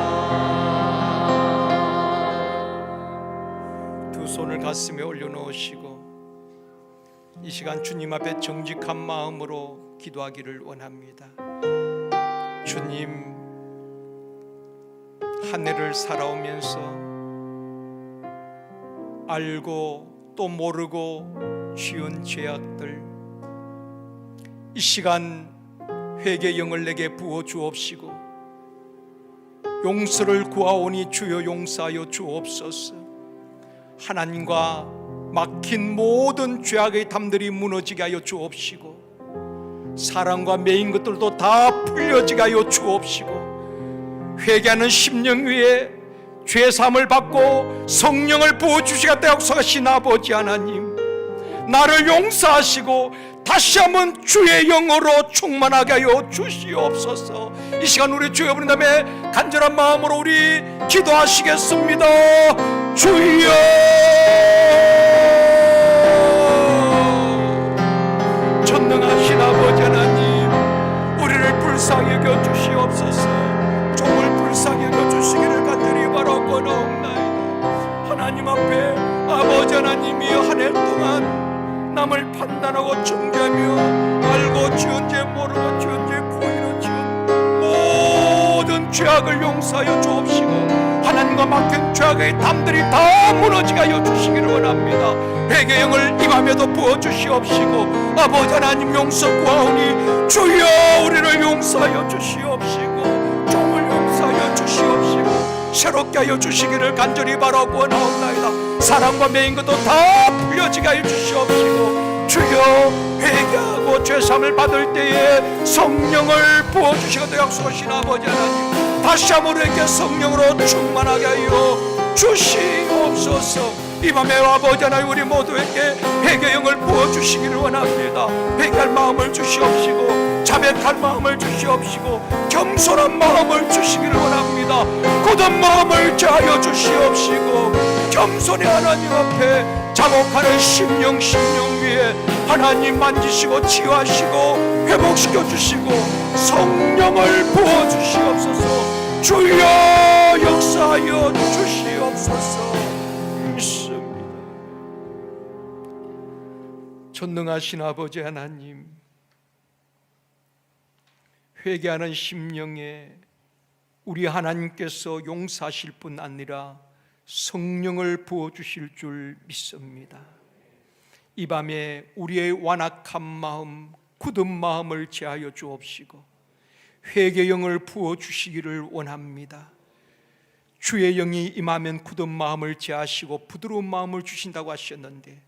두 손을 가슴에 올려놓으시고 이 시간 주님 앞에 정직한 마음으로 기도하기를 원합니다. 주님, 한 해를 살아오면서 알고 또 모르고 지은 죄악들, 이 시간 회개의 영을 내게 부어 주옵시고 용서를 구하오니 주여 용서하여 주옵소서. 하나님과 막힌 모든 죄악의 담들이 무너지게 하여 주옵시고 사랑과 매인 것들도 다 풀려지게 하여 주옵시고 회개하는 심령 위에 죄사함을 받고 성령을 부어주시겠다 약속하신 아버지 하나님, 나를 용서하시고 다시 한번 주의 영으로 충만하게 하여 주시옵소서. 이 시간 우리 주여 부른 다음에 간절한 마음으로 우리 기도하시겠습니다. 주여 전능하신 아버지 하나님, 우리를 불쌍히 여겨 주시옵소서. 종을 불쌍히 여겨 주시기를 간절히 바라옵나이다. 하나님 앞에 아버지 하나님이 한 해 동안 남을 판단하고 정죄하며 알고 지은 죄 모르고 지은 죄 고의로 지은 모든 죄악을 용서하여 주옵시고 하나님과 막힌 죄악의 담들이 다 무너지게 하여 주시기를 원합니다. 회개의 영을 이 밤에도 부어주시옵시고 아버지 하나님 용서 구하오니 주여 우리를 용서하여 주시옵시고 종을 용서하여 주시옵시고 새롭게 하여 주시기를 간절히 바라고 원하옵나이다. 사랑과 매인 것도 다 풀려지게 하여 주시옵시고 주여 회개하고 죄사함을 받을 때에 성령을 부어주시고도 약속하신 아버지 하나님, 다시 한번 우리에게 성령으로 충만하게 하여 주시옵소서. 이 밤에 아버지 하나님, 우리 모두에게 회개의 영을 부어주시기를 원합니다. 회개할 마음을 주시옵시고 자백할 마음을 주시옵시고 겸손한 마음을 주시기를 원합니다. 굳은 마음을 자하여 주시옵시고 겸손히 하나님 앞에 자복하는 심령 위에 하나님 만지시고 치유하시고 회복시켜 주시고 성령을 부어주시옵소서. 주여 역사하여 주시옵소서. 믿습니다. 전능하신 아버지 하나님, 회개하는 심령에 우리 하나님께서 용서하실 뿐 아니라 성령을 부어주실 줄 믿습니다. 이 밤에 우리의 완악한 마음, 굳은 마음을 제하여 주옵시고 회개의 영을 부어주시기를 원합니다. 주의 영이 임하면 굳은 마음을 제하시고 부드러운 마음을 주신다고 하셨는데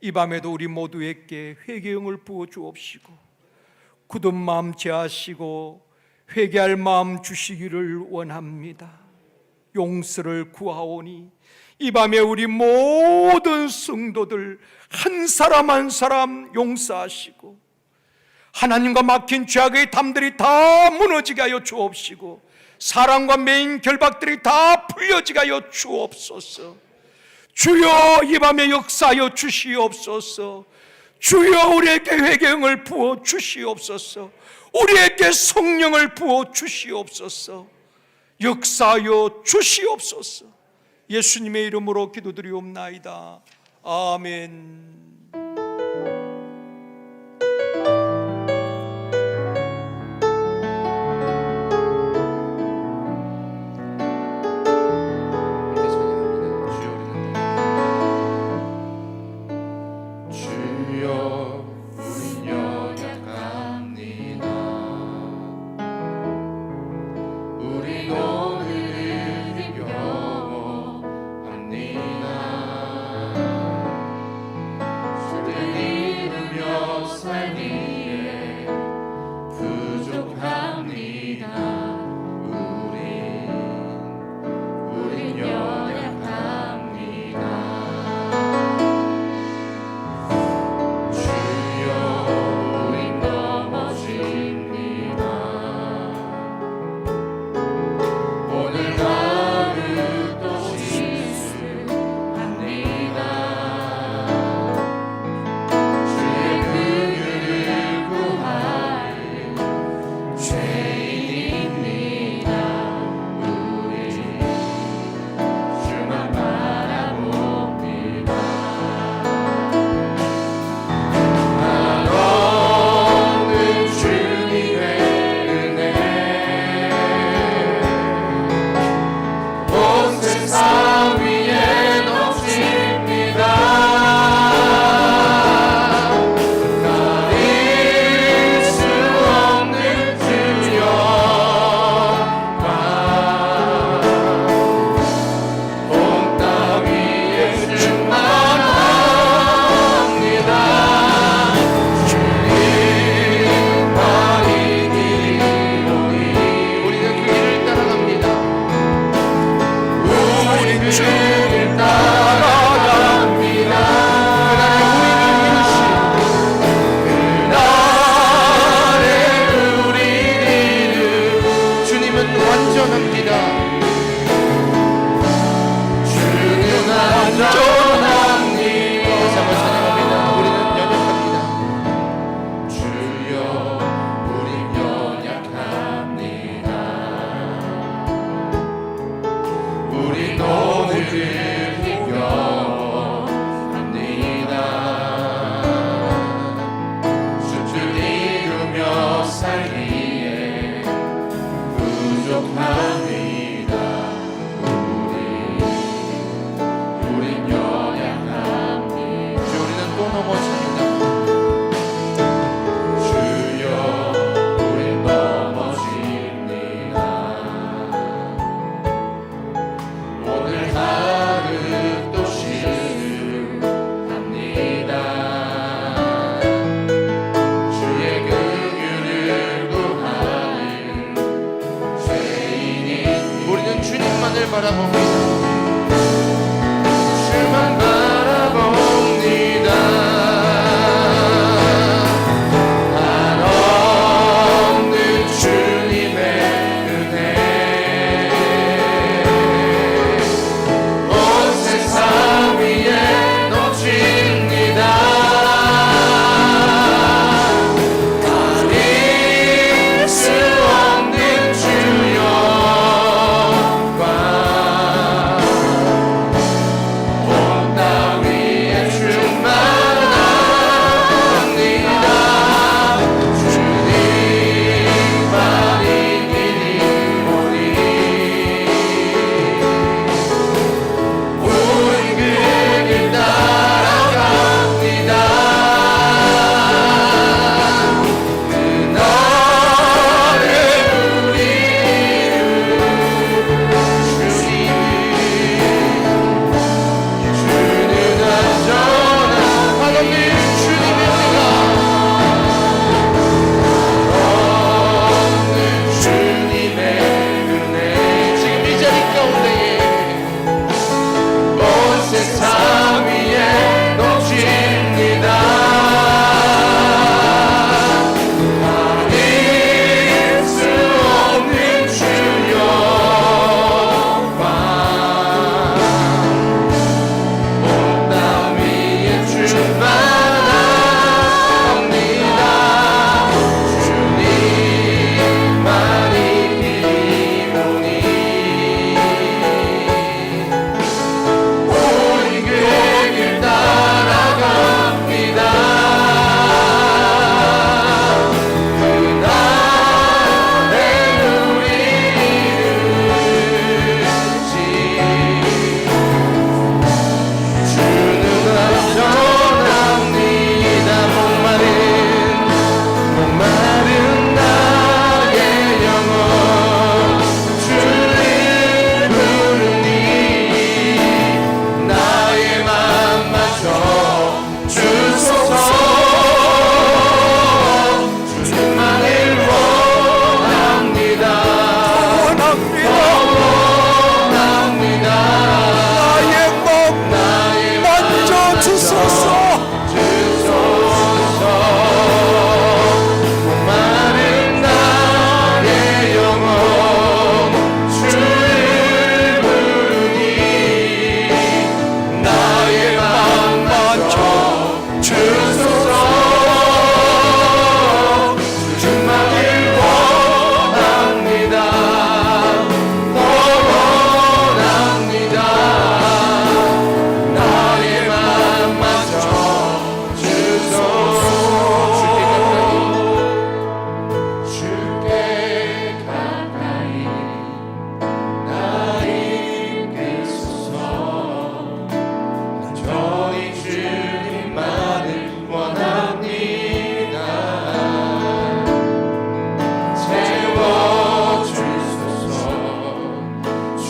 이 밤에도 우리 모두에게 회개의 영을 부어 주옵시고 굳은 마음 제하시고 회개할 마음 주시기를 원합니다. 용서를 구하오니 이 밤에 우리 모든 성도들 한 사람 한 사람 용서하시고 하나님과 막힌 죄악의 담들이 다 무너지게 하여 주옵시고 사랑과 매인 결박들이 다 풀려지게 하여 주옵소서. 주여 이 밤에 역사하여 주시옵소서. 주여 우리에게 회개를 부어 주시옵소서. 우리에게 성령을 부어 주시옵소서. 역사하여 주시옵소서. 예수님의 이름으로 기도드리옵나이다. 아멘.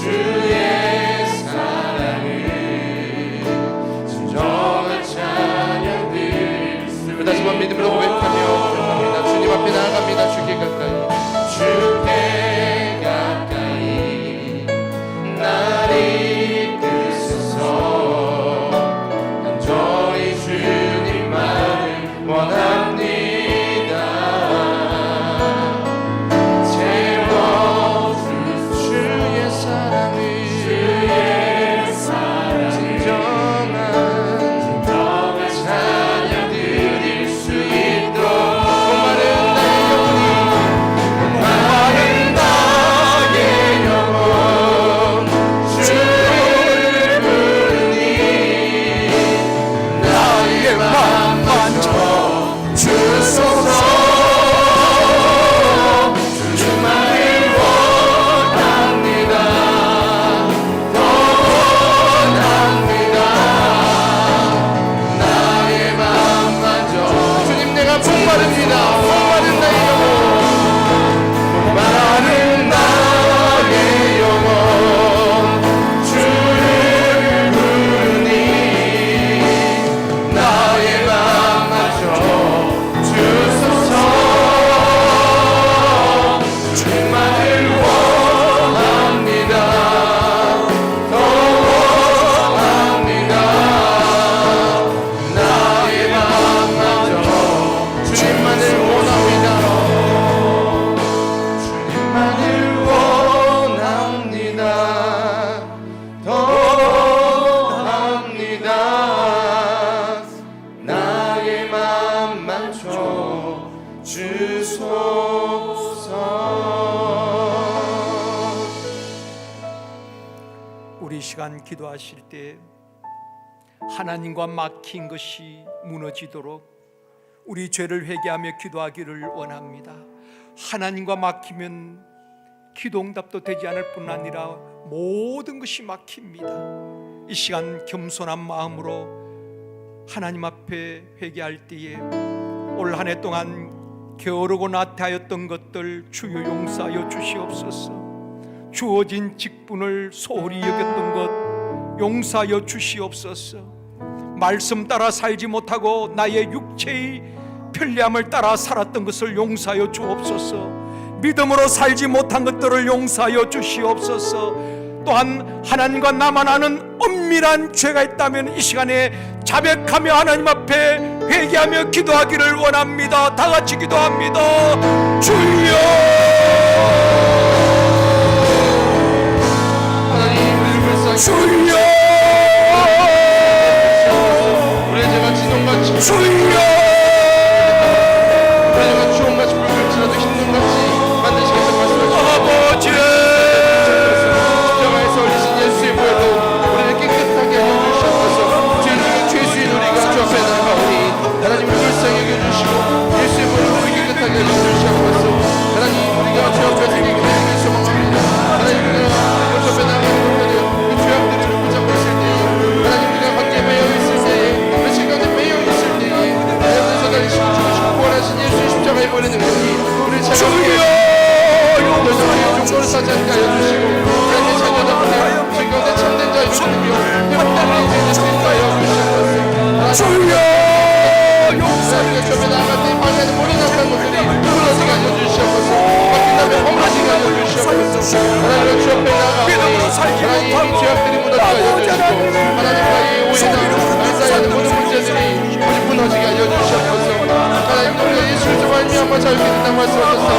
주의 사랑을 진정한 찬양 드릴 수 다시 한번 믿음으로 고백하며 나갑니다. 주님 앞에 나아갑니다. 주께 가까이 주께 가까이 나를 이끄소서. 난 저희 주님만을 원합니다. 채워주소서. 주의 사랑을 진정한 찬양 드릴 수 있도록 목마른 나의 영혼이 목마른 나의 영혼 주를 부르니 나의 맘 만져 주소서. 주만을 원합니다. 더 원합니다. 나의 맘 만져 주님 내가 목마릅니다. 목마른 나의 영혼 목마른 나의 영혼 주를 부르니 나의 맘 만져 주소서. 주만을 원합니다. 더 원합니다. 나의 맘 만져 주님만을 원합니다. 주님만을 원합니다. 더 원합니다. 나의 맘 만져 주소서. 우리 이 시간 기도하실 때 하나님과 막힌 것이 무너지도록 우리 죄를 회개하며 기도하기를 원합니다. 하나님과 막히면 기도응답도 되지 않을 뿐 아니라 모든 것이 막힙니다. 이 시간 겸손한 마음으로 하나님 앞에 회개할 때에 올 한 해 동안 게으르고 나태하였던 것들 주여 용서하여 주시옵소서. 주어진 직분을 소홀히 여겼던 것 용서하여 주시옵소서. 말씀 따라 살지 못하고 나의 육체의 편리함을 따라 살았던 것을 용서하여 주옵소서. 믿음으로 살지 못한 것들을 용서하여 주시옵소서. 또한 하나님과 나만 아는 엄밀한 죄가 있다면 이 시간에 자백하며 하나님 앞에 회개하며 기도하기를 원합니다. 다 같이 기도합니다. 주여 주여 우리의 죄가 진홍같이 주여 우리의 죄가 주홍같이 붉을지라도 흰눈같이 만드시겠다 말씀하시고 아버지 십자가에서 흘리신 예수의 보혈로 우리를 깨끗하게 하여 주시옵소서. 죄수인 우리가 주 앞에 나아가오니 하나님을 불쌍히 여겨주시고 예수의 보혈로 우리 깨끗하게 하여 주시옵소서. 하나님 우리가 주 앞에서 깨끗하게 소망합니다. 하나님 우리가 주 앞에 나아가는 것들을 그 죄악들을 붙잡고 있을 때에 하나님 우리가 관계에 매여 있을 때에 며칠 가운데 매여 있을 때에 하나님께서 달리시고 죽으시고 부활하신 예수의 십자가의 보혈의 능력이 우리를 차갑게 더 이상 우리의 종로를 싸지 않게 하여 주시고 하나님의 자녀답게 주 가운데 참된 자의 믿음이며 회복되는 인생의 주인가 하여 주시옵소서. 주여 하나님의 주 앞에 나아갈 때 방해하는 모든 악한 것들이 무너지게 하여 주시옵소서. 바뀐다면 허물어지게 하여 주시옵소서. 하나님의 주 앞에 나아가오니 하나님 죄악들이 무너지게 하여 주시고 하나님과의 오해나 사이하는 모든 문제들이 무너지게 하여 주시옵소서. 하나님 우리가 예수를 좀 말미암아 자유케 된다고 말씀하셨사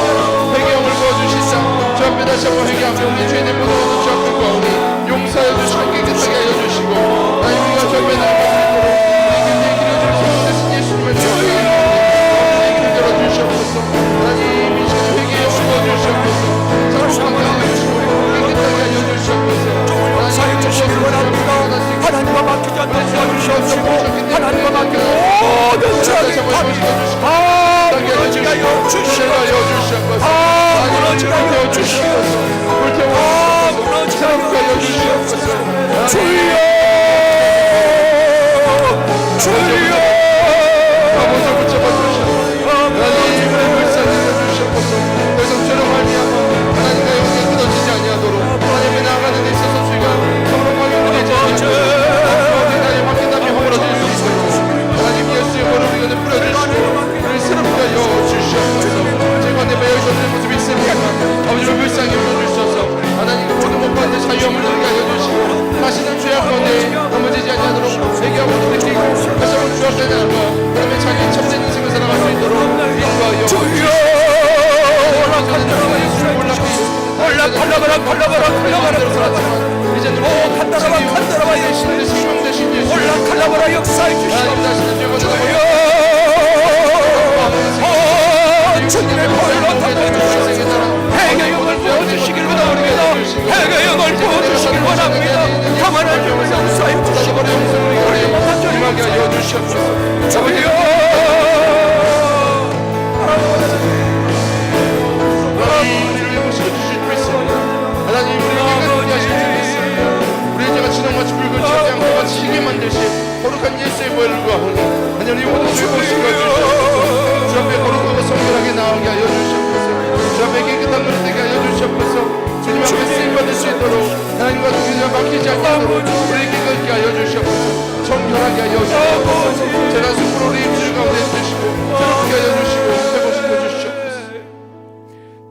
회개함을 부어주시사 주 앞에 다시 한번 회개하며 우리 죄인의 모든 것을 주 앞에 구하오니 용서하여 주시고 깨끗하게 하여 주시고 하나님 우리가 주 앞에 나아갈 수 있도록 우리 곁에 길을 주시고 대신 예수님을 주시옵소서. 길을 열어주시옵소서. 하나님 이 시간에 회개에 부어주시옵소서. 자꾸만 가주시고 깨끗하게 하여 주시옵소서. 용서해 주시길 원합니다. 하나님과 막히지 않도록 도와주시옵시고 하나님과 막힌 모든 죄악의 탑이 다 무너지게 하여 주시옵소서. 다 무너지게 하여 주시옵소서. 주여 올라갈라바라 오 간다라바 올라갈라바라 역사해 주시옵소서. 주여 주님의 보혈로 덮어주시옵소서. 해의 영을 부어주시길 원합니다. 해의 영을 부어주시길 원합니다. 가만한 영을 용서해 주시옵소서. 주여 하나님 우리에게 하신 우리의 죄가 진홍같이 붉은 양고같이 희게 만드신 거룩한 예수의 보혈을 구하오니 하나님 모든 죄 보시고 주시옵소서. 주 앞에 거룩하고 성결하게 나오게 하여 주시옵소서. 주 앞에 깨끗한 물을 되게 하여 주시옵소서. 주님 앞에 쓰임받을 수 있도록 하나님과 주님과 막히지 않도록 우리에게 깨끗게 하여 주시옵소서. 정결하게 하여 주시옵소서. 재난 승부로 우리 입술 가운데 주시고 새롭게 하여 주시고 회복시켜 주시옵소서.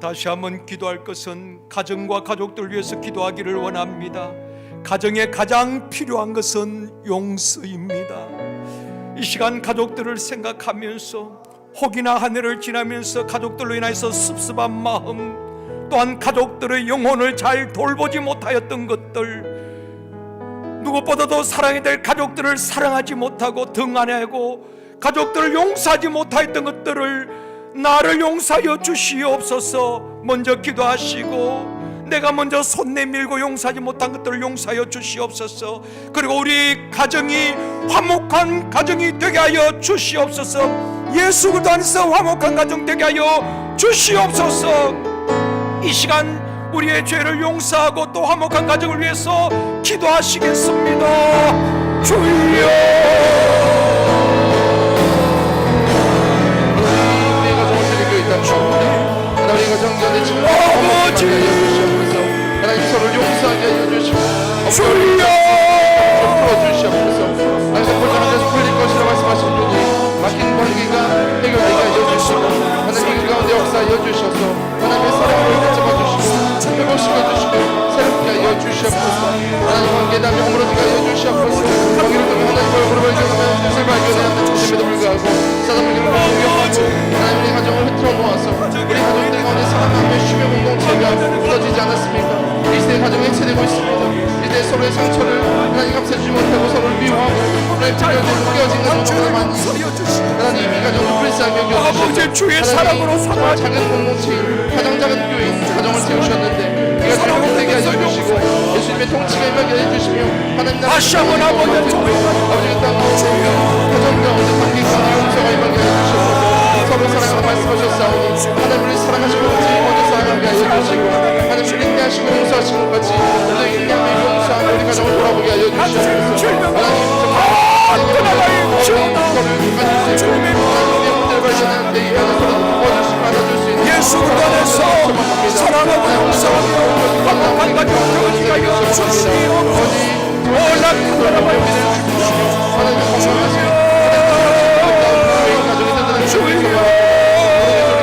다시 한번 기도할 것은 가정과 가족들 위해서 기도하기를 원합니다. 가정에 가장 필요한 것은 용서입니다. 이 시간 가족들을 생각하면서 혹이나 한 해를 지나면서 가족들로 인해서 습습한 마음, 또한 가족들의 영혼을 잘 돌보지 못하였던 것들, 무엇보다도 사랑해야 될 가족들을 사랑하지 못하고 등한하고 가족들을 용서하지 못하였던 것들을 나를 용서하여 주시옵소서. 먼저 기도하시고 내가 먼저 손 내밀고 용서하지 못한 것들을 용서하여 주시옵소서. 그리고 우리 가정이 화목한 가정이 되게 하여 주시옵소서. 예수 그리스도 안에서 화목한 가정 되게 하여 주시옵소서. 이 시간 우리의 죄를 용서하고 또 화목한 가정을 위해서 기도하시겠습니다. 주여 하나님 가정 가운데 아버지 하나님 서로 용서하게 하여 주시고 주여 풀어주시옵소서. 하나님 보장하셔서 풀릴 것이라 말씀하신 분이 막힌 관계가 해결되게 하여 주시고 하나님 그 가운데 역사하여 주셔서 하나님의 사랑을 붙잡아 주시고 회복시켜 주시고 새롭게 하여 주시옵소서. 하나님과 함께다며 어무러지게 하여 주시옵소서. 관계를 통해 하나님과 얼굴을 발견하며 뜻을 발견해야 하는 조심에도 불구하고 사단에게 공격하고 하나님의 가정을 흐트러 놓아서 우리 가정들 가운데 사랑하며 쉬며 공동체가 무너지지 않았습니까? 이 시대의 가정이 해체되고 있습니다. 이 시대의 서로의 상처를 하나님 감싸주지 못하고 서로를 미워하고 하나님 자녀들로 깨어진 가정들이 많이 있습니다. 하나님 이 가정을 불쌍히 여겨주시고 주의 사랑으로 정말 작은 공동체인 가장 작은 교회인 가정을 세우셨는데 이 가정을 복되게 하여 주시고 예수님의 통치가 임하게 해주시며 하나님 나라의 다시 한번 아버지의 아버지의 땅으로 가정 가운데 관계 가운데 용서가 임하게 해주시옵소서. 서로 사랑하라 말씀하셨사오니 하나님 우리 사랑하시고 먼저 사랑하게 하여 주시고 하나님 우리 인내하시고 용서하시는 것 같이 우리 인내하며 용서하며 우리 가정을 돌아보게 하여 주시옵소서. 하나님 정말 서로를 가지시고 하나님 우리의 문제를 발견할 때 이 안에 서로 도와주시고 안아줄 수 있는 예수 그리스도 안에서 사랑하고 용서하며 화목한 가정 되어지게 하여 주시옵소서. 올라가라 하나님 건강하시고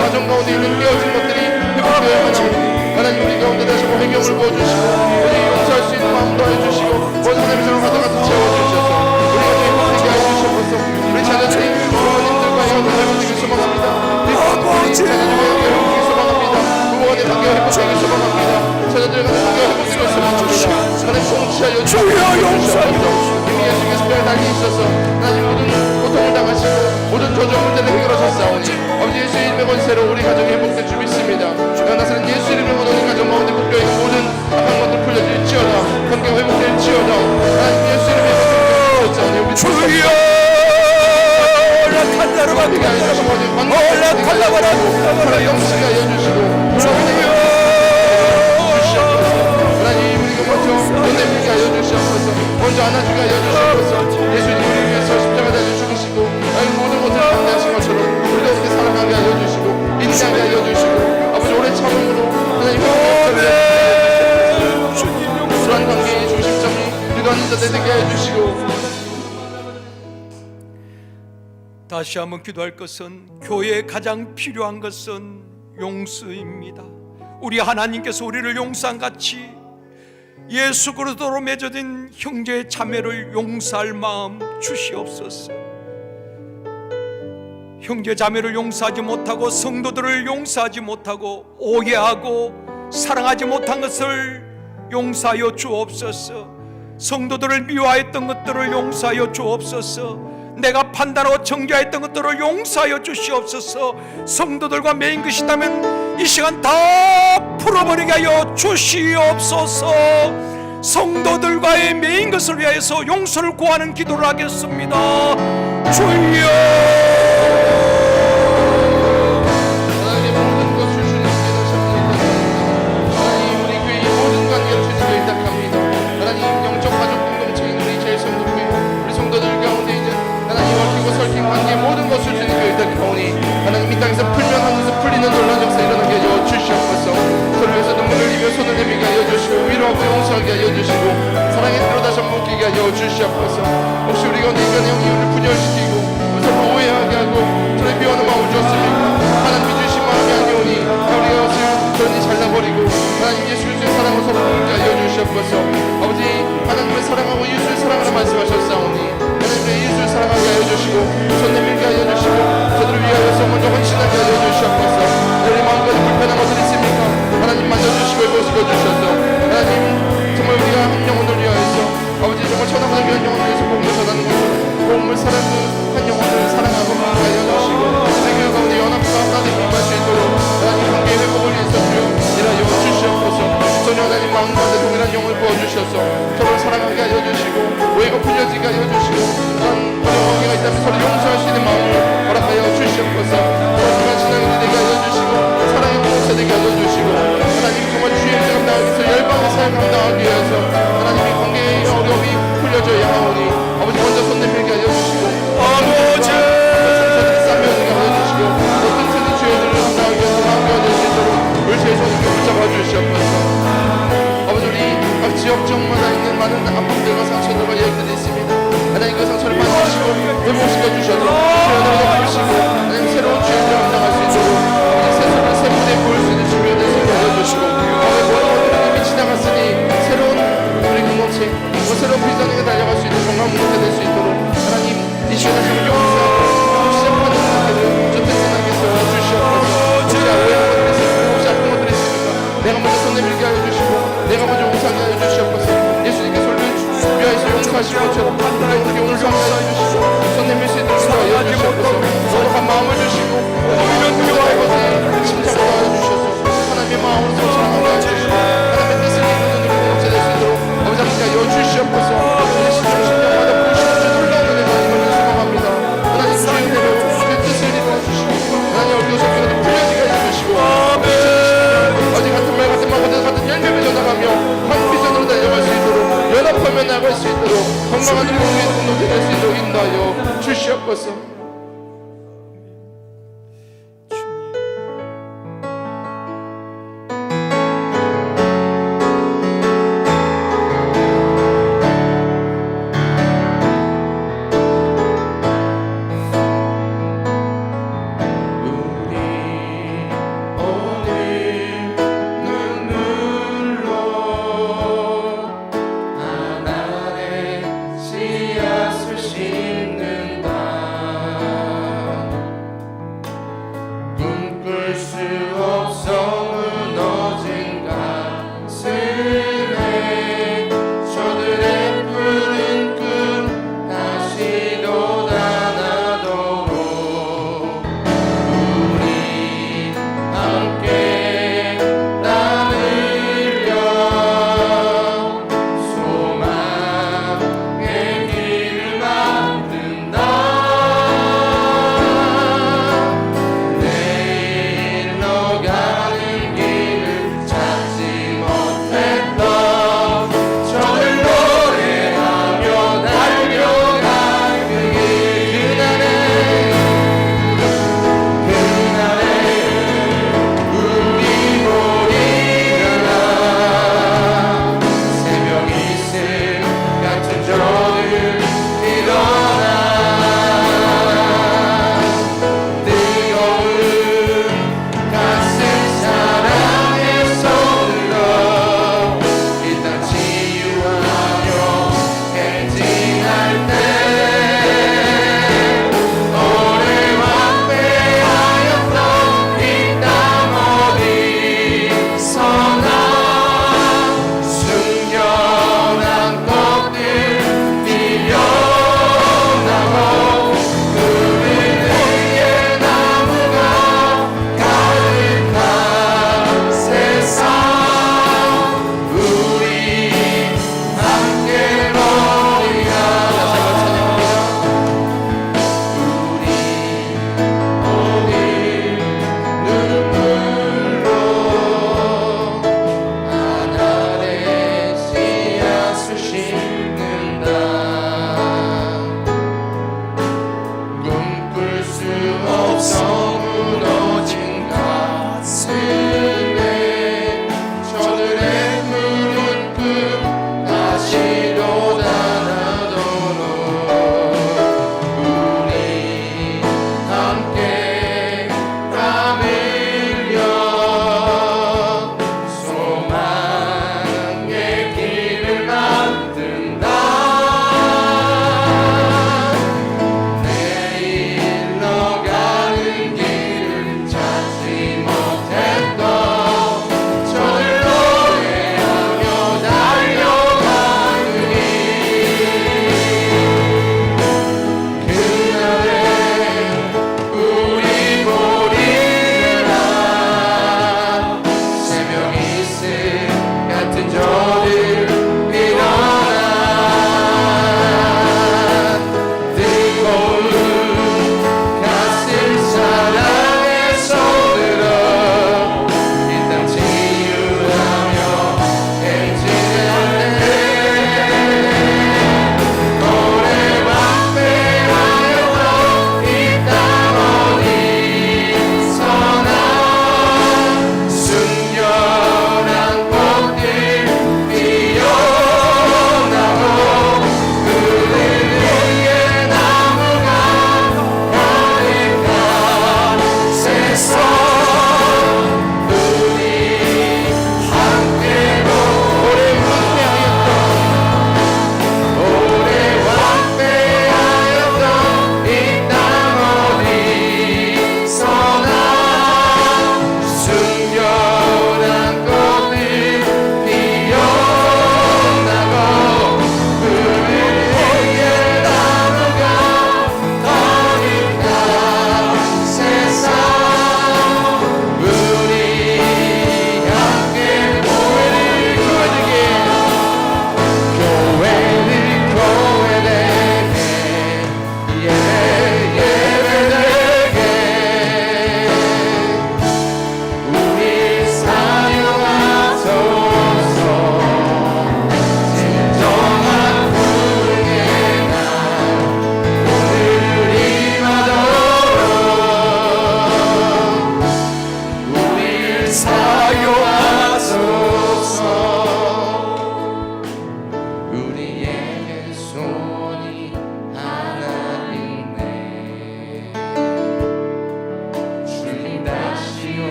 가정 가운데 있는 깨어진 것들이 회복되어야 하나니 하나님 우리 가운데 다시 한번 회개를 부어주시고 우리 용서할 수 있는 마음도 해주시고 모든 하나님의 사랑 가져가서 채워주셔서 우리 가정에 회복되게 해주셔서 우리 자녀들이 부모님들과 영원히 회복되길 소망합니다. 우리 자녀들과 회복되길 소망합니다. 부모와 내 관계가 회복되길 소망합니다. 자녀들과 내 관계가 회복되길 소망합니다. 하나님 통치하여 주시옵소서. 이미 예수님의 십자가의 날이 있어서 하나님 모든 고통을 당하시고 모든 저주 문제를 해결하셨사오니 아버지 예수의 이름의 권세로 우리 가정이 회복될 줄 믿습니다. 주가 나서는 예수 이름의 권세로 가정 가운데 묶여있는 모든 악한 것들 풀려질지어다. 관계가 회복될지어다. 하나님 예수 이름의 권세로 주여 올라간다라바라 영시가 해주시고 하나님 우리가 먼저 연대하게 하여 주시옵소서. 먼저 안아주게 하여 주시옵소서. 예수님을 위해서 십자가 달려 죽으시고 하나님 모든 것을 감내하신 것처럼 우리도 그렇게 사랑하게 하여 주시고 인내하게 하여 주시고 아버지 오래 참음으로 하나님 불안 관계의 중심점이 유도하는 자 되게 하여 주시고 다시 한번 기도할 것은 교회에 가장 필요한 것은 용서입니다. 우리 하나님께서 우리를 용서한 같이 예수 그리스도로 맺어진 형제 자매를 용서할 마음 주시옵소서. 형제 자매를 용서하지 못하고 성도들을 용서하지 못하고 오해하고 사랑하지 못한 것을 용서하여 주옵소서. 성도들을 미워했던 것들을 용서하여 주옵소서. 내가 판단하고 정죄했던 것들을 용서하여 주시옵소서. 성도들과 매인 것이 있다면 이 시간 다 풀어버리게 하여 주시옵소서. 성도들과의 매인 것을 위하여서 용서를 구하는 기도를 하겠습니다. 주여, 하나님 모든 것을 주님께 다시 한번 의탁합니다. 하나님 우리 교회 모든 관계를 주님께 의탁합니다. 하나님 영적 가족 공동체인 우리 제일 성도교회 우리 성도들 가운데 이제 하나님 얽히고 설킨 관계 모든 것을 주님께 의탁하오니 하나님 이 땅에서 풀면 하늘에서 풀리는 놀라운 역사 일어나게 하여 주시옵소서. 서로 위해서 눈물을 흘리며 손을 내밀게 하여 주시고 위로하고 용서하게 하여 주시고 사랑의 피로 다시 한번 묶이게 하여 주시옵소서. 혹시 우리 가운데 인간의 영이 우리를 분열시키고 서로 오해하게 하고 서로 미워하는 마음을 주었습니까? 하나님이 주신 마음이 아니오니 우리가 것을 그러니 잘라버리고 하나님 예수 그리스도의 사랑으로 서로 묶게 하여 주시옵소서. 아버지 하나님을 사랑하고 예수를 사랑하라 말씀하셨사오니 하나님의 예수를 사랑하게 하여 주시고 손 내밀게 하여 주시고 저들을 위하여서 먼저 헌신하게 하여 주시옵소서. 우리 마음까지 불편한 것들 있습니까? 하나님 만져주시고 해보시고 주셔서 하나님 정말 우리가 한 영혼을 위하여서 아버지 정말 천하보다 귀한 영혼을 위해서 복음을 전하는 것처럼 복음을 사랑하는 한 영혼을 사랑하고 하여 주시고 세계 가운데 연합과 하나님 임할 수 있도록 하나님 관계의 회복을 위해서 주여 일하여 주시옵소서. 전혀 하나님 마음 가운데 동일한 영혼을 부어주셔서 서로 사랑하게 하여 주시고 오해가 풀려지게 하여 주시고 어떤 관계가 있다면 서로 용서할 수 있는 마음을 허락하여 주시옵소서. 서로가 신앙이 되게 하여 주시고 사랑의 공동체 되게 하여 주시고 하나님 정말 주의 행정 감당하기 위해서 열방의 사역 감당하기 위해서 하나님의 관계의 어려움이 풀려져야 하오니 아버지 먼저 손 내밀게 하여 주시고 아버지 싸매어지게 하여 주시고 어떤 세대 주의들을 감당하기 위해서 마음이 얻을 수 있도록 물체의 손을 붙잡아 주시옵소서. 아버지 우리 각 지역적마다 있는 많은 아픔들과 상처들과 얘기들이 있습니다. 하나님 그 상처를 만지시고 회복시켜 주셔서 주여들을 덮으시고 하나님 새로운 주의들을 감당할 수 있도록 세상을 새 무대에 보일 수 있는 준비가 될 수 있게 알려주시고 아버지 모든 것들은 이미 지나갔으니 새로운 우리 공동체 새로운 비전에게 달려갈 수 있는 정말 무대가 될 수 있도록 하나님 이 시간에 참 용서하고 시작하는 것들을 주택생활에 주시옵소서. 혹시 오해한 것들이 있습니까? 혹시 아픈 것들이 있습니까? 내가 먼저 손 내밀게 하여 주시고 내가 먼저 용서하게 하여 주시옵소서. 예수님께서 우리를 위하여서 용서하신 것처럼 우리에게 용서하게 하여 주시고 손 내밀 수 있도록 인도하여 주시옵소서. 서로한 마음을 주시고 위로의 것에 심장을 하여 주시옵소서. 하나님의 마음으로 서로 사랑하게 하여 주시고 하나님의 뜻을 이루는 우리 공동체 될 수 있도록 아버지 함께 하여 주시옵소서. 우리 심령마다 보시는 주 놀라운 은혜가 임하는 소망합니다. 하나님 주의 은혜로 주의 뜻을 이루어 주시고 하나님 어디서 속에서도 풀려지게 하여 주시고 어디 같은 말 같은 말 같은 열매를 전하가며 한 비전으로 달려갈 수 있도록 연합하며 나갈 수 있도록 건강한 우리 공동체 될 수 있도록 인도하여 주시옵소서. 씨앗을 심는다.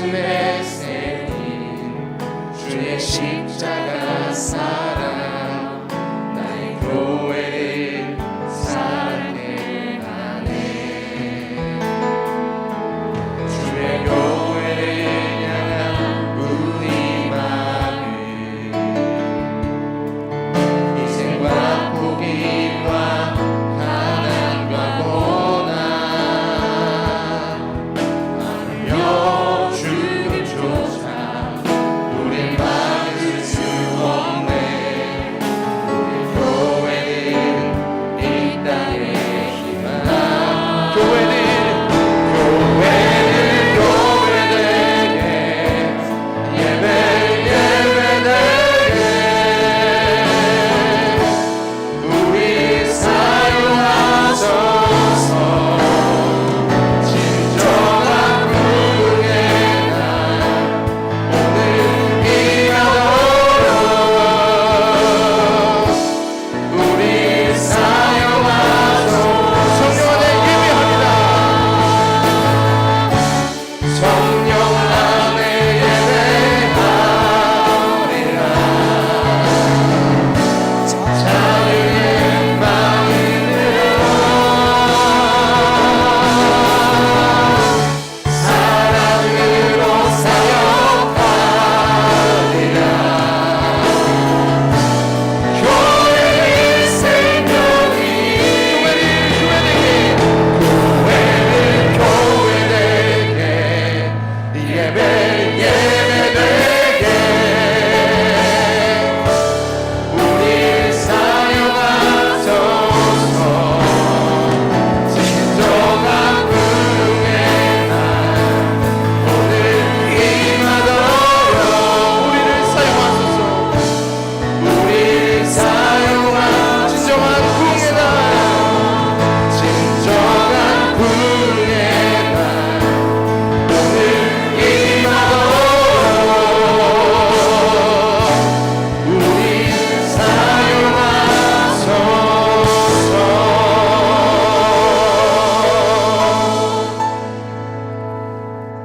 가슴에 새긴 주의 십자가 사랑 나의 교회를 사랑해 가네. 주의 교회를 향한 우리 마음을 희생과 포기와 가난과 고난 아무며 죽음조차 우릴 막을 수 없네. 우리 교회는 이 땅의 희망. 교회되게 예배되게 우리 사용하소서. 진정한 부흥의 날 오늘 임하도록 우리 사용하소서. 성령 안에 예배합니다. 성령 안에 예배하리라. 자유의 마음으로 사랑으로 사역하리라. 교회의 생명이 교회되게 예배되게 우리 사용하소서. 진정한 부흥의 날 오늘 임하도록 우리를 사용하소서. 우리 사용한 진정한 부흥의 날 진정한 부흥의 날 오늘 임하도록 우리 사용하소서.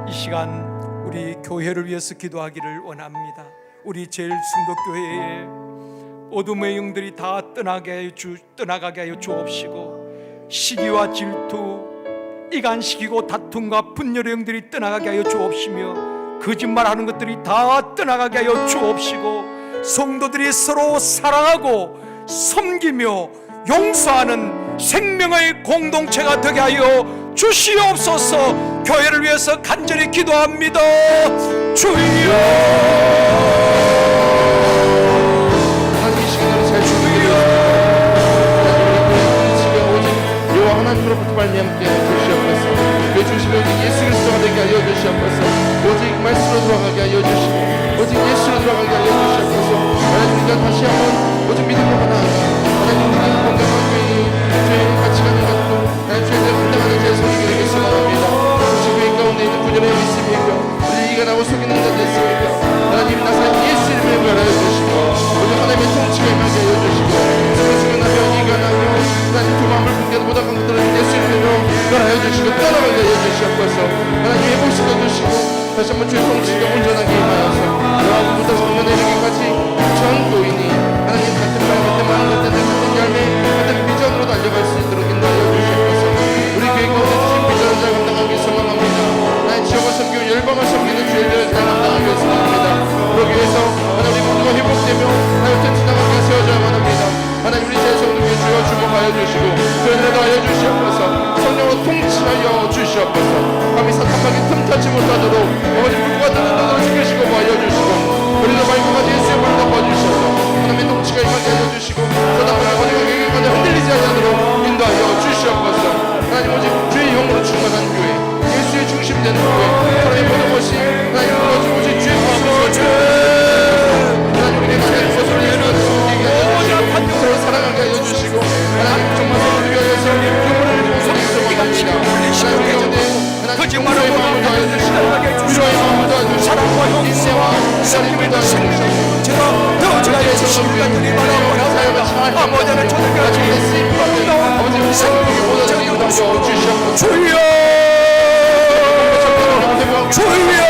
이 시간 우리 교회를 위해서 기도하기를 원합니다. 우리 제일 순덕교회에 어둠의 영들이 다 떠나가게 하여 주옵시고, 시기와 질투, 이간시키고 다툼과 분열의 영들이 떠나가게 하여 주옵시며, 거짓말하는 것들이 다 떠나가게 하여 주옵시고, 성도들이 서로 사랑하고 섬기며 용서하는 생명의 공동체가 되게 하여 주시옵소서. 교회를 위해서 간절히 기도합니다. 주여, 하나님 이 시간으로 잘 주시옵소서. 지금 오직 여호와 하나님으로부터 말미암게 주시옵소서. 그 중심이 오직 예수 그리스도가 되게 하여 주시옵소서. 오직 말씀으로 돌아가게 하여 주시고 오직 예수로 돌아가게 하여 주시옵소서. 하나님 우리가 다시 한번 오직 믿음으로 나아가 하나님 우리는 건강한 교회니 주의 같이 가는 것도 하나님 주의 대로 감당하는 제 손이 되겠습니다. 혹시 교회 가운데 있는 분열의 있습니까? 우리 이가 나고 속이는 자들 있습니까? 하나님 나사 예수 이름을 멸하여 주시고 오늘 하나님의 통치가 임하게 하여 주시고 성수가 나며 이가 나며 하나님 두 마음을 분개하는 모든 것들을 예수 이름으로 멸하여 주시고 떠나가게 하여 주시옵소서. 하나님 회복시켜 주시고 다시 한번 주의 통치가 온전하게 임하여서 여러분부터 성년에 이르기까지 전 교인이 하나님 같은 말 같은 마음 같은 뜻 같은 열매 같은 비전으로 달려갈 수 있도록 인도하여 주시옵소서. 우리 교회 가운데 주신 비전을 잘 감당하기 소망합니다. 나의 지역을 섬기고 열방을 섬기는 주의 일을 잘 감당하기 소망합니다. 그러기 위해서 하나님 우리 모두가 회복되며 하여튼 지나가게 세워져야만 합니다. 하나님 우리 제성도께 주여 주목하여 주시고 교회들도 하여 주시옵소서. 성령으로 통치하여 주시옵소서. 감히 사탄막이 틈타지 못하도록 아버지 불과 뜨는 눈으로 지키시고 보하여 주시고 우리도 말씀까지 예수의 발을 덮어주셔서 하나님의 통치가 임하게 하여 주시고 사탄막이 어디가 계획까지 흔들리지 않도록 인도하여 주시옵소서. 하나님 오직 주의 영으로 충만한 교회 예수의 중심되는 교회 하나님 모든 것이 하나님 오직 주의 마음으로 하나님 우리의 하나님 것을 얘기하게 하여 주시고 서로 사랑하게 하여 주시고 하나님 정말 서로 위하여서 그분을 모습을 소망합니다. 하나님 우리 가운데 하나님 주의 마음을 더하여 주시고 위로의 마음을 더하여 주시고 사랑과 인내와 섬김의 생명의 공동체가 더워지게 하여 주시기를 바라옵나이다. 아버지 하나님 저들까지 아버지 우리 생명에게 모든 것을 인도하여 주시옵소서. 주여, 주여,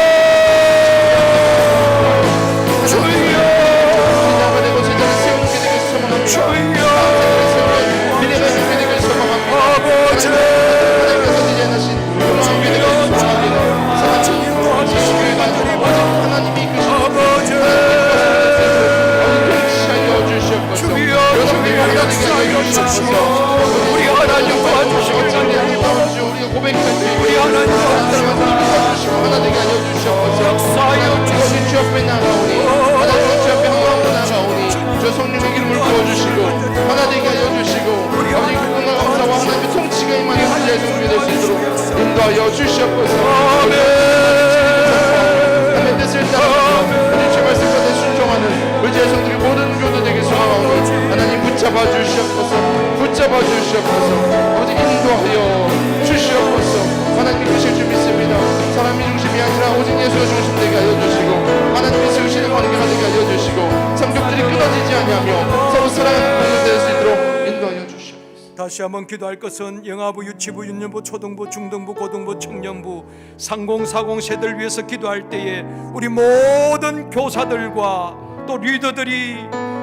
성격들이 끊어지지 아니하며 서로 사랑하는 공동 될 수 있도록 인도하여 주시옵소서. 다시 한번 기도할 것은 영아부, 유치부, 유년부, 초등부, 중등부, 고등부, 청년부, 3040 세대를 위해서 기도할 때에 우리 모든 교사들과 또 리더들이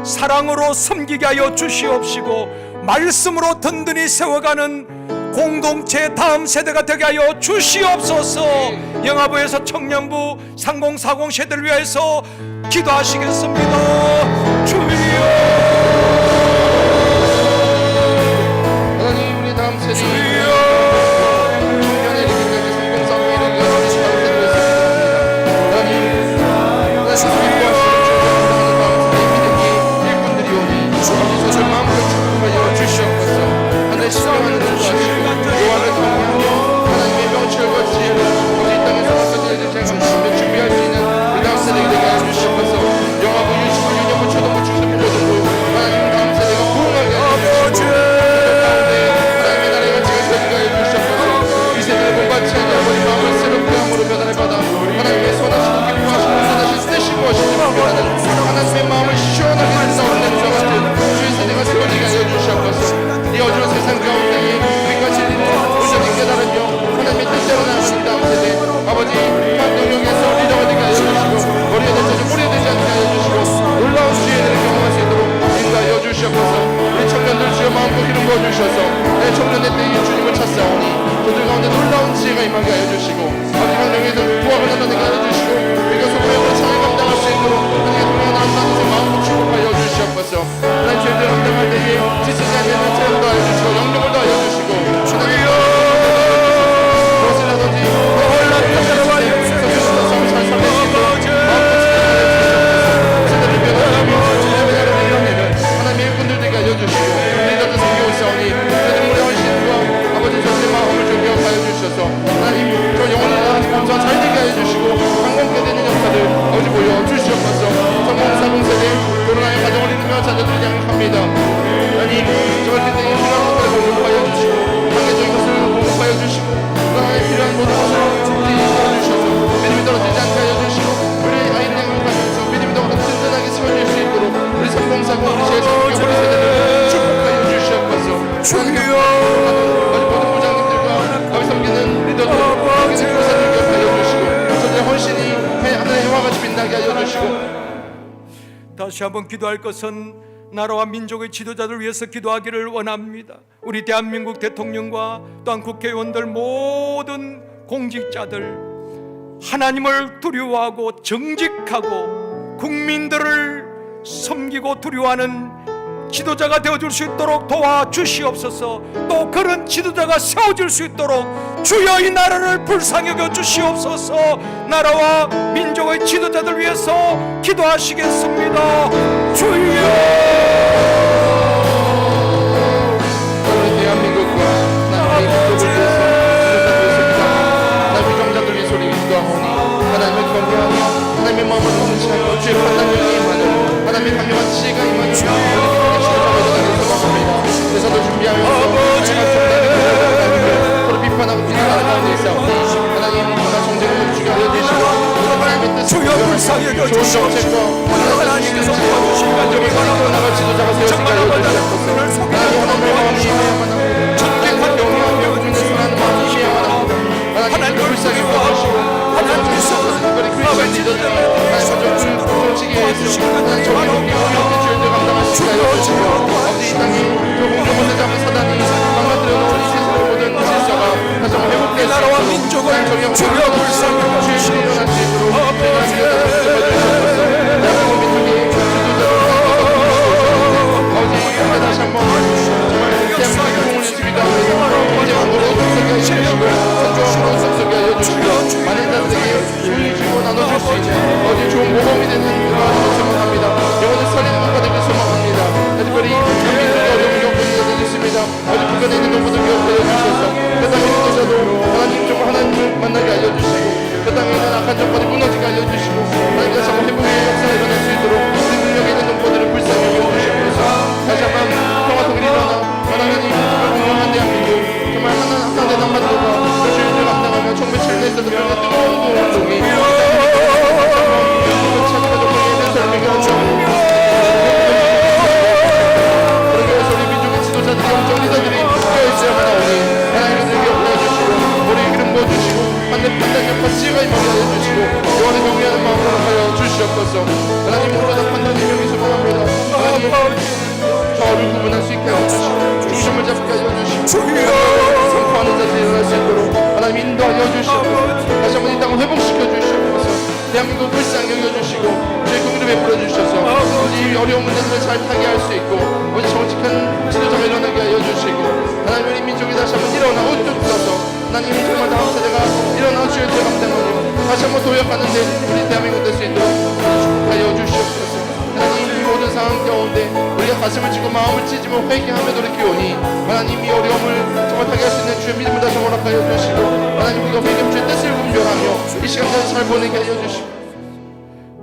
사랑으로 섬기게 하여 주시옵시고 말씀으로 든든히 세워가는 공동체 다음 세대가 되게 하여 주시옵소서. 영아부에서 청년부 3040 세대를 위해서 기도하시겠습니다. 주여. 하나님 우리 다음 세대 청년의 일기까지 성공상의 이르게 하나님 세대를 위해서 하나님 일꾼들이 오니 저들 마음으로 축복하여 주시옵소서. 하나님 신령하는 것 하시고 요한을 통하여 하나님의 명철과 지혜로 어디 이 땅에서 맡겨드릴 생각하며 준비할 수 있는 우리 다음 세대가 되게 하여 주시옵소서. 영아부, 유치부, 유년부, 초등부, 중등부, 고등부 하나님 다음 세대가 부흥하게 하여 주시옵소서. 하나님의 나라가 지금 세대가 하여 주시옵소서. 이 세대를 본받지 아니하고 마음을 새롭게 함으로 변화를 받아 하나님의 선하시고 기뻐하시고 선하신 뜻이 무엇인지 분별하는 하나님의 마음을 시원하게 나오는 냄새와 같은 주의 세대가 세워지게 하여 주시옵소서. 이 어두운 세상 가운데 우리가 진리를 온전히 깨달으며 하나님의 뜻대로 나아가는 다음 세대 아버지 환경역에서 리더가 되게 하여 주시고 머리에 대쳐서 뿌리에 되지 않게 하여 주시고 놀라운 주의 은혜를 경험할 수 있도록 인도하여 주시옵소서. 우리 청년들 주여 마음껏 기름 부어주셔서 내 청년의 때에 주님을 찾사오니 저들 가운데 놀라운 지혜가 임하게 하여 주시고 어디 환경에서 부하가 나타나게 하여 주시고 우리가 소명으로 창을 감당할 수 있도록 하나님의 동행을 나누는 마음을 축복하여 주시옵소서. 하나님 죄를 감당할 때에 지치지 않는 체험도 하여 주시고 영령을 도 하여 주시고 주여 무엇이라든지 잘 살리시고 세대를 변화하며 하나님의 일꾼들 되게 하여 주시고 리더들 생겨오사오니 세대물의 헌신과 아버지 전의 마음을 준비하여 주셔서 하나님 저 영혼을 하나님 감사 잘 되게 하여 주시고 항공게 되는 역사들 아버지 보여 주시옵소서. 성공사공 세대 결혼하여 가정을 이루며 자녀들을 양육합니다. 하나님 저럴 때에 필요한 것들을 공급하여 주시고 관계적인 것을 공급하여 주시고 그 안에 필요한 모든 것을 이루어 주셔서 믿음이 떨어지지 않게 하여 주시고 우리 아이들 양육하면서 믿음이 더 든든하게 세워질 수 있도록 우리 3040 우리 제성교 우리 세대를 축복하여 주시옵소서. 주여 아버지 모든 부장님들과 아버지 섬기는 리더들 섬기는 교사들 곁하여 주시고 저들의 헌신이 하늘의 해와 같이 빛나게 하여 주시고 다시 한번 기도할 것은 나라와 민족의 지도자들 위해서 기도하기를 원합니다. 우리 대한민국 대통령과 또한 국회의원들 모든 공직자들 하나님을 두려워하고 정직하고 국민들을 섬기고 두려워하는 지도자가 되어줄 수 있도록 도와주시옵소서. 또 그런 지도자가 세워질 수 있도록 주여 이 나라를 불쌍히 여겨 주시옵소서. 나라와 민족의 지도자들 위해서 기도하시겠습니다. 주여. 우리 대한민국과 나라의 민족을 위해서 하나님의 정자들 위해 소리 기도하오니 하나님을 경외하며 하나님의 마음을 통치하여 주의 판단력이 임하는 하나님의 강력한 지혜가 임하는 그래서도 준비하면서 서로 비판하고 비난하는 가운데 있사오니 하나님 하나 정쟁을 멈추게 하여 주시고 하나님의 뜻을 주여 불쌍히 여겨 주시옵소서. 하나님께서 도와주시기 간절히 나갈 지도자가 세워지게 하여 주시옵소서. 하나님 하나님의 마음이 임해야만 합니다. 정직한 경외하며 주는 선한 마음이 임해야만 합니다. 하나님 불쌍히 도와주시고 하나님께서 특별히 크리스천 리더들이 하나님 정치계에 하나님 정의롭게 어렵게 죄를 감당하시게 하여 주시고 아버지 이 땅이 공동을 잡은 사단이 망가뜨려 놓은 이 세상의 모든 질서가 다시 한번 회복될 수 나라와 있도록 민족을 주여 주여 불쌍히 주의 일어날 수 있도록 대한민국 민족이 지도자를 아버지 다시 한번 정말 대한민국의 공을 유지하기 위해서 이제 왕으로 속삭여 주시고 선조왕으로 속삭여 주시고 많은 자들에게 조용히 주고 나눠줄 수 있는 어디 좋은 모범이 되는 그런 소망합니다. 영혼을 살리는 것과 되길 소망합니다. 특별히 국민들이 어려운 경우가 있습니다. 어디 북한에 있는 농부들 기억하여 주셔서 그 땅의 지도자도 하나님 정말 하나님을 만나게 알려주시고 그 땅에 영원히 경외하는 마음으로 하여 주시옵소서. 하나님 모든 판단의 명이 소망합니다. 하나님 저 어를 구분할 수 있게 하여 주시고 중심을 잡게 하여 주시고 선포하는 자들이 일어날 수 있도록 하나님 인도하여 주시옵소서. 다시 한번 이 땅을 회복시켜 주시옵소서. 대한민국 불쌍히 여겨주시고 저희 공의를 베풀어 주셔서 우리 어려운 문제들을 잘 타게 할 수 있고 우리 정직한 지도자가 일어나게 하여 주시고 하나님 우리 민족이 다시 한번 일어나 우뚝 서서 하나님이 정말 다음 세대가 일어나 주의 죄 감당하며 다시 한번 도약하는데 우리 대한민국 될 수 있도록 축복하여 주시옵소서. 하나님 이 모든 상황 가운데 우리가 가슴을 쥐고 마음을 찢으며 회개하며 돌이키오니 하나님 이 어려움을 정확하게 할 수 있는 주의 믿음을 다시 허락하여 주시고 하나님 우리가 회개 주의 뜻을 분별하며 이 시간까지 잘 보내게 하여 주시고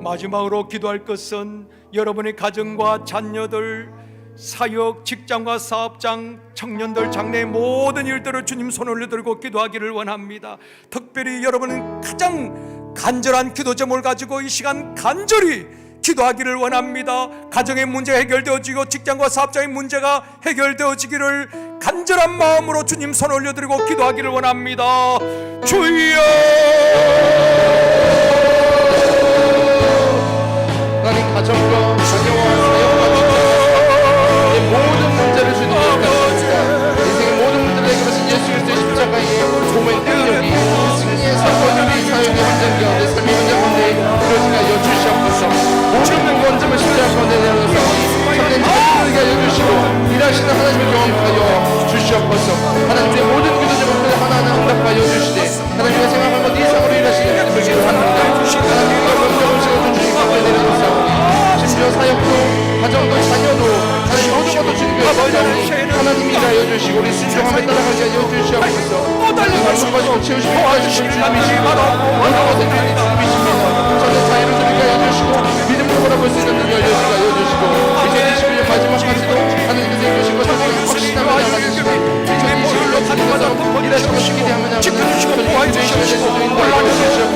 마지막으로 기도할 것은 여러분의 가정과 자녀들, 사역, 직장과 사업장, 청년들, 장래의 모든 일들을 주님 손 올려들고 기도하기를 원합니다. 특별히 여러분은 가장 간절한 기도 제목을 가지고 이 시간 간절히 기도하기를 원합니다. 가정의 문제가 해결되어지고 직장과 사업장의 문제가 해결되어지기를 간절한 마음으로 주님 손 올려드리고 기도하기를 원합니다. 주여 하나님 가정과 자녀와 사역과 직장과 모든 문제를 주님 기억합니다. 인생의 모든 문제를 해결하신 예수 그리스도의 십자가의 공의 능력이 승리의 사건들이 사역의 현장 가운데 삶의 현장 가운데 이루어지게 하여 주시옵소서. 모든 무거움을 십자가 가운데 내려놓으사오니 참된 지혜를 하여 주시고 일하시는 하나님을 경험하여 주시옵소서. 하나님의 모든 기도 제목들 하나하나 응답하여 주시되 하나님의 생각한 것 이상으로 일하시는 주님을 기도합니다. 하나님과 명령을 세워 주님 가운데 내려놓으사오니 심지어 사역도 가정도 자녀도 하나님 모든 것도 주님께 드리오니 하나님이 일하여 주시고 우리 순종함에 따라가게 하여 주시옵소서. 하나님 말씀하시고 채우시고 도와주시는 주님이시고 모든 것을 주님 주님이십니다. 저는 자유를 드리게 하여 주시고 믿음으로 바라볼 수 있는 눈이 열려지게 하여 주시고 2021년 마지막까지도 하나님께서 이루신 것을 확신하며 나가주시고 2021년 주님께서 일하시고 기대하며 나가주시고 도와주시고 인도하여 주시옵소서.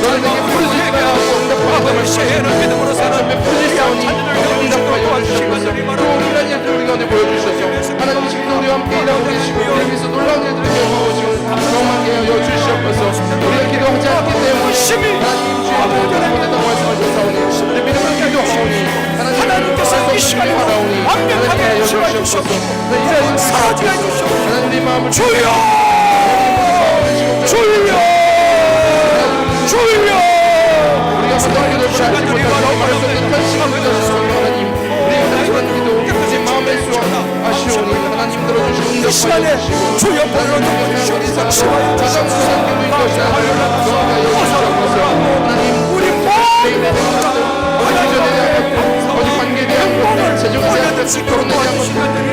너는 내게 부르짖지 말고 응답하여 주시옵소서. 믿음으로 사는 베풀리사오니 응답하여 주시옵소서. 또 놀라운 일들 우리 가운데 보여주셔서 하나님 지금도 우리와 함께 일하고 계시고 우리에게서 놀라운 일들을 경험하시고 경험하게 하여 주시옵소서. 우리가 기도하지 않기 때문에 하나님 주의 모든 보내다고 말씀하셨사오니 내 믿음을 기도하오니 하나님께서 이 시간에 완벽하게 하여 주시옵소서. 일하여 사라지게 주시옵소서. 하나님 우리 마음을 주여 주여 주여 우리가 하던 기도를 하지 못하고 말할 수 없는 탄식을 믿으시소서. 하나님 우리가 단순한 기도 내 마음의 수원 아시오니 하나님 들어주시고 이 시간에 주여 불러주시옵소서. 가장 선한 기도인 것이 하나님 우리 모든 어디 관계에 대한 것들 재정에 대한 것들 결혼에 대한 것들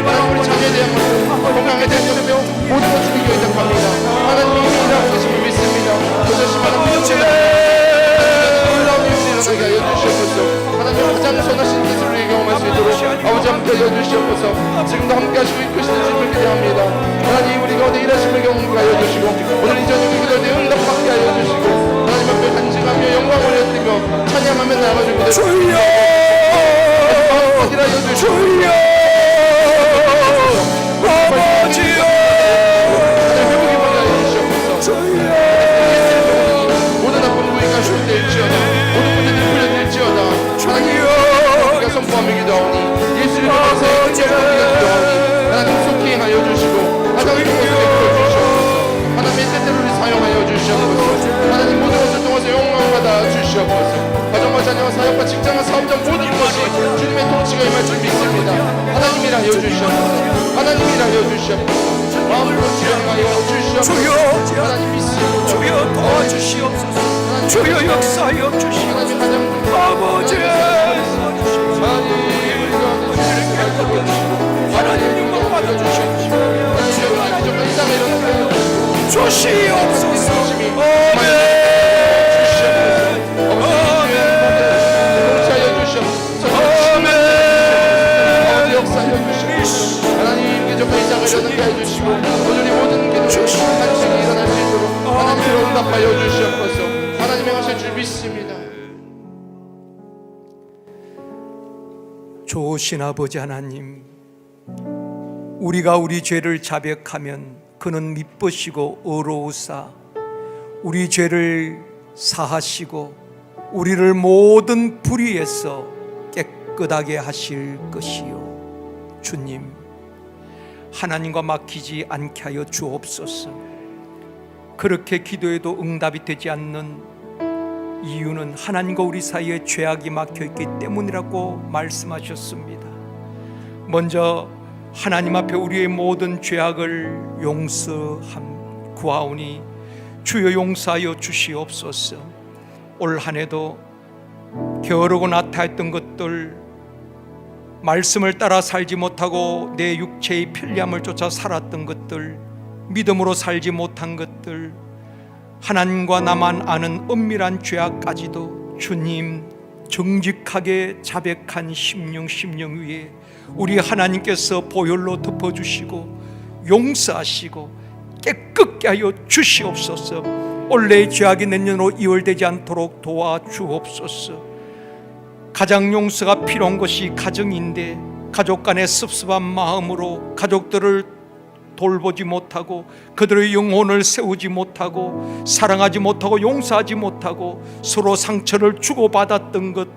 하나님 우리 자녀에 대한 것들 건강에 대한 것들 모든 것을 주님께 의탁합니다. 하나님이 일하고 계심을 믿습니다. 그것이 많은 믿음을 놀라운 일들이 일어나게 하여 주시옵소서. 하나님 가장 선하신 뜻을 우리에게 경험할 수 있도록 아버지 함께 하여 주시옵소서. 지금도 함께 하시고 이끄시는 주님을 기대합니다. 하나님 우리 가운데 일하심을 경험하게 하여 주시고 오늘 이 저녁 기도에 응답받게 하여 주시고 하나님 앞에 간증하며 영광을 올려드리며 찬양하며 나아가주고 주여 어디라 하여 주시고 주여 아버지여 회복이 받게 하여 주시옵소서. 모든 아픈 부위가 회복될지어다 모든 문제들이 풀려질지어다 하나님 우리가 선포하며 기도하오니 예수를 믿어서 영광이가 기도하오니 하나님 속히 하여 주시고 가장 좋은 것을 베풀어 주시옵소서. 하나님의 때때로 우리 사용하여 주시옵소서. 하나님 모든 것을 통해서 영광을 받아 주시옵소서. 가정과 자녀와 사역과 직장과 사업장 모든 것이 주님의 통치가 임할 줄 믿습니다. 하나님이라 하여 주시옵소서. 하나님이라 하여 주시옵소서. 마음으로 주영하여 주시옵소서. 하나님 믿습니다. 주여 도와주시옵소서. 주여 역사하여 주시옵소서. 하나님 가장 아버지 하나님 하나님 영광 받아주시옵소서. 주시옵소서. 아멘. 하나님 기적과 이상을 일어나게 해주시고 오늘의 모든 기도를 간증이 일어날 수 있도록 하나님으로 응답하여 주시옵소서. 하나님 행하실 줄 믿습니다. 좋으신 아버지 하나님, 우리가 우리 죄를 자백하면 그는 미쁘시고 의로우사 우리 죄를 사하시고 우리를 모든 불의에서 깨끗하게 하실 것이요. 주님, 하나님과 막히지 않게 하여 주옵소서. 그렇게 기도해도 응답이 되지 않는 이유는 하나님과 우리 사이에 죄악이 막혀있기 때문이라고 말씀하셨습니다. 먼저 하나님 앞에 우리의 모든 죄악을 구하오니 주여 용서하여 주시옵소서. 올 한 해도 게으르고 나타했던 것들, 말씀을 따라 살지 못하고 내 육체의 편리함을 쫓아 살았던 것들, 믿음으로 살지 못한 것들, 하나님과 나만 아는 은밀한 죄악까지도 주님 정직하게 자백한 심령 위에 우리 하나님께서 보혈로 덮어주시고 용서하시고 깨끗게 하여 주시옵소서. 올해의 죄악이 내년으로 이월되지 않도록 도와주옵소서. 가장 용서가 필요한 것이 가정인데 가족 간의 섭섭한 마음으로 가족들을 돌보지 못하고 그들의 영혼을 세우지 못하고 사랑하지 못하고 용서하지 못하고 서로 상처를 주고받았던 것,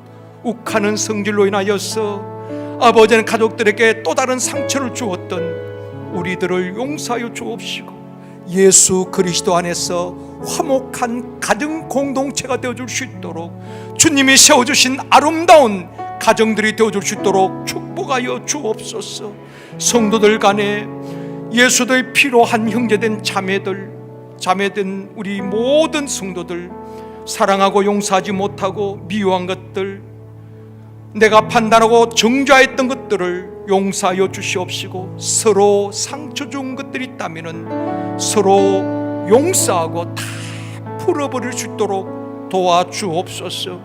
욱하는 성질로 인하여서 아버지는 가족들에게 또 다른 상처를 주었던 우리들을 용서하여 주옵시고 예수 그리스도 안에서 화목한 가정 공동체가 되어줄 수 있도록 주님이 세워주신 아름다운 가정들이 되어줄 수 있도록 축복하여 주옵소서. 성도들 간에 예수의 피로 한 형제된 자매된 우리 모든 성도들, 사랑하고 용서하지 못하고 미워한 것들, 내가 판단하고 정죄했던 것들을 용서하여 주시옵시고 서로 상처 준 것들이 있다면 서로 용서하고 다 풀어버릴 수 있도록 도와주옵소서.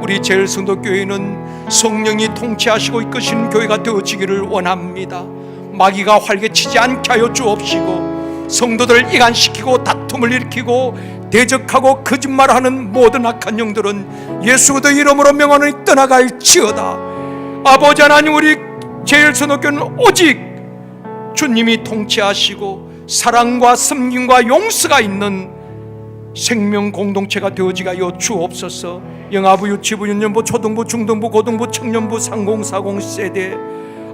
우리 제일성도교회는 성령이 통치하시고 이끄시는 교회가 되어지기를 원합니다. 마귀가 활개치지 않게 하여 주옵시고 성도들을 이간시키고 다툼을 일으키고 대적하고 거짓말하는 모든 악한 영들은 예수 그리스도 이름으로 명하노니 떠나갈지어다. 아버지 하나님, 우리 제일성도교회는 오직 주님이 통치하시고 사랑과 섬김과 용서가 있는 생명 공동체가 되어지게 하여 주옵소서. 영아부, 유치부, 유년부, 초등부, 중등부, 고등부, 청년부, 3040 세대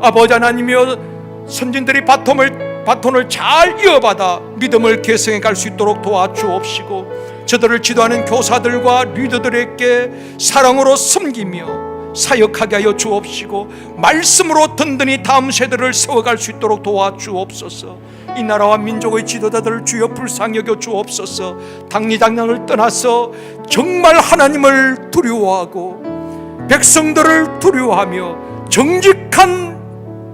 아버지 하나님이여, 선진들이 바톤을 잘 이어받아 믿음을 계승해 갈 수 있도록 도와주옵시고 저들을 지도하는 교사들과 리더들에게 사랑으로 섬기며 사역하게 하여 주옵시고 말씀으로 든든히 다음 세대를 세워갈 수 있도록 도와주옵소서. 이 나라와 민족의 지도자들을 주여 불쌍히 여겨 주옵소서. 당리당략을 떠나서 정말 하나님을 두려워하고 백성들을 두려워하며 정직한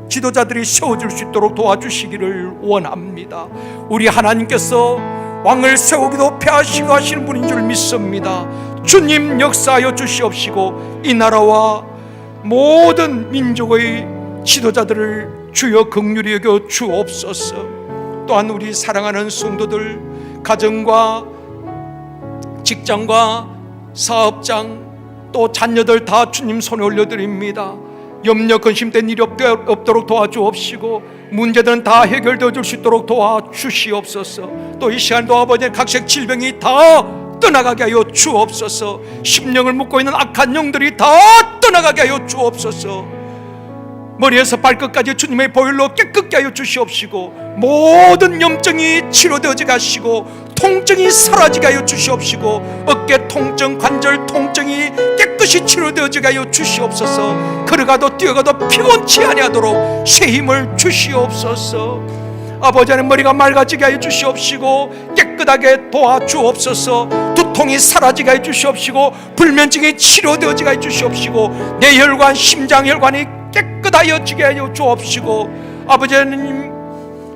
지도자들이 세워질 수 있도록 도와주시기를 원합니다. 우리 하나님께서 왕을 세우기도 패하시고 하시는 분인 줄 믿습니다. 주님 역사하여 주시옵시고 이 나라와 모든 민족의 지도자들을 주여 긍휼히 여겨 주옵소서. 또한 우리 사랑하는 성도들, 가정과 직장과 사업장 또 자녀들 다 주님 손에 올려드립니다. 염려 근심된 일이 없도록 도와주옵시고 문제들은 다 해결되어 줄 수 있도록 도와주시옵소서. 또 이 시간도 아버지의 각색 질병이 다 떠나가게 하여 주옵소서. 심령을 묶고 있는 악한 영들이 다 떠나가게 하여 주옵소서. 머리에서 발끝까지 주님의 보혈로 깨끗게 하여 주시옵시고 모든 염증이 치료되어져 가시고 통증이 사라지게 하여 주시옵시고 어깨 통증, 관절 통증이 깨끗이 치료되어지게 하여 주시옵소서. 걸어가도 뛰어가도 피곤치 아니하도록 새 힘을 주시옵소서. 아버지는 머리가 맑아지게 하여 주시옵시고 깨끗하게 도와주옵소서. 두통이 사라지게 하여 주시옵시고 불면증이 치료되어지게 하여 주시옵시고 뇌혈관, 심장혈관이 깨끗하여지게 하여 주옵시고 아버지 하나님,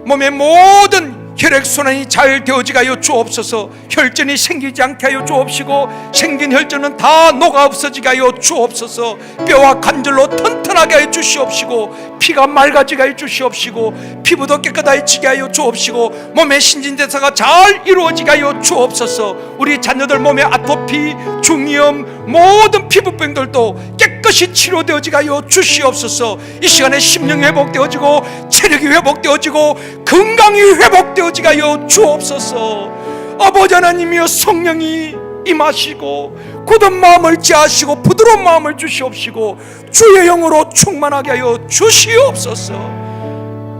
몸의 모든 혈액순환이 잘 되어지게 하여 주옵소서. 혈전이 생기지 않게 하여 주옵시고 생긴 혈전은 다 녹아 없어지게 하여 주옵소서. 뼈와 관절로 튼튼하게 하여 주시옵시고 피가 맑아지게 하여 주시옵시고 피부도 깨끗해지게 하여 주옵시고 몸의 신진대사가 잘 이루어지게 하여 주옵소서. 우리 자녀들 몸의 아토피, 중이염, 모든 피부병들도 깨끗이 치료되어지게 하여 주시옵소서. 이 시간에 심령이 회복되어지고 체력이 회복되어지고 건강이 회복되어지게 하여 주옵소서. 아버지 하나님이여, 성령이 임하시고 굳은 마음을 제하시고 부드러운 마음을 주시옵시고 주의 영으로 충만하게 하여 주시옵소서.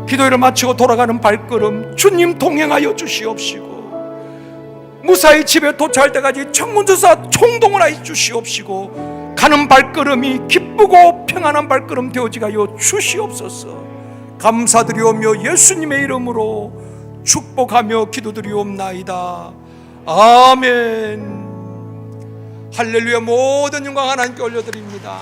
기도회를 마치고 돌아가는 발걸음 주님 동행하여 주시옵시고 무사히 집에 도착할 때까지 청문조사 총동을 하여 주시옵시고 가는 발걸음이 기쁘고 평안한 발걸음 되어지게 하여 주시옵소서. 감사드리오며 예수님의 이름으로 축복하며 기도드리옵나이다. 아멘. 할렐루야. 모든 영광 하나님께 올려드립니다.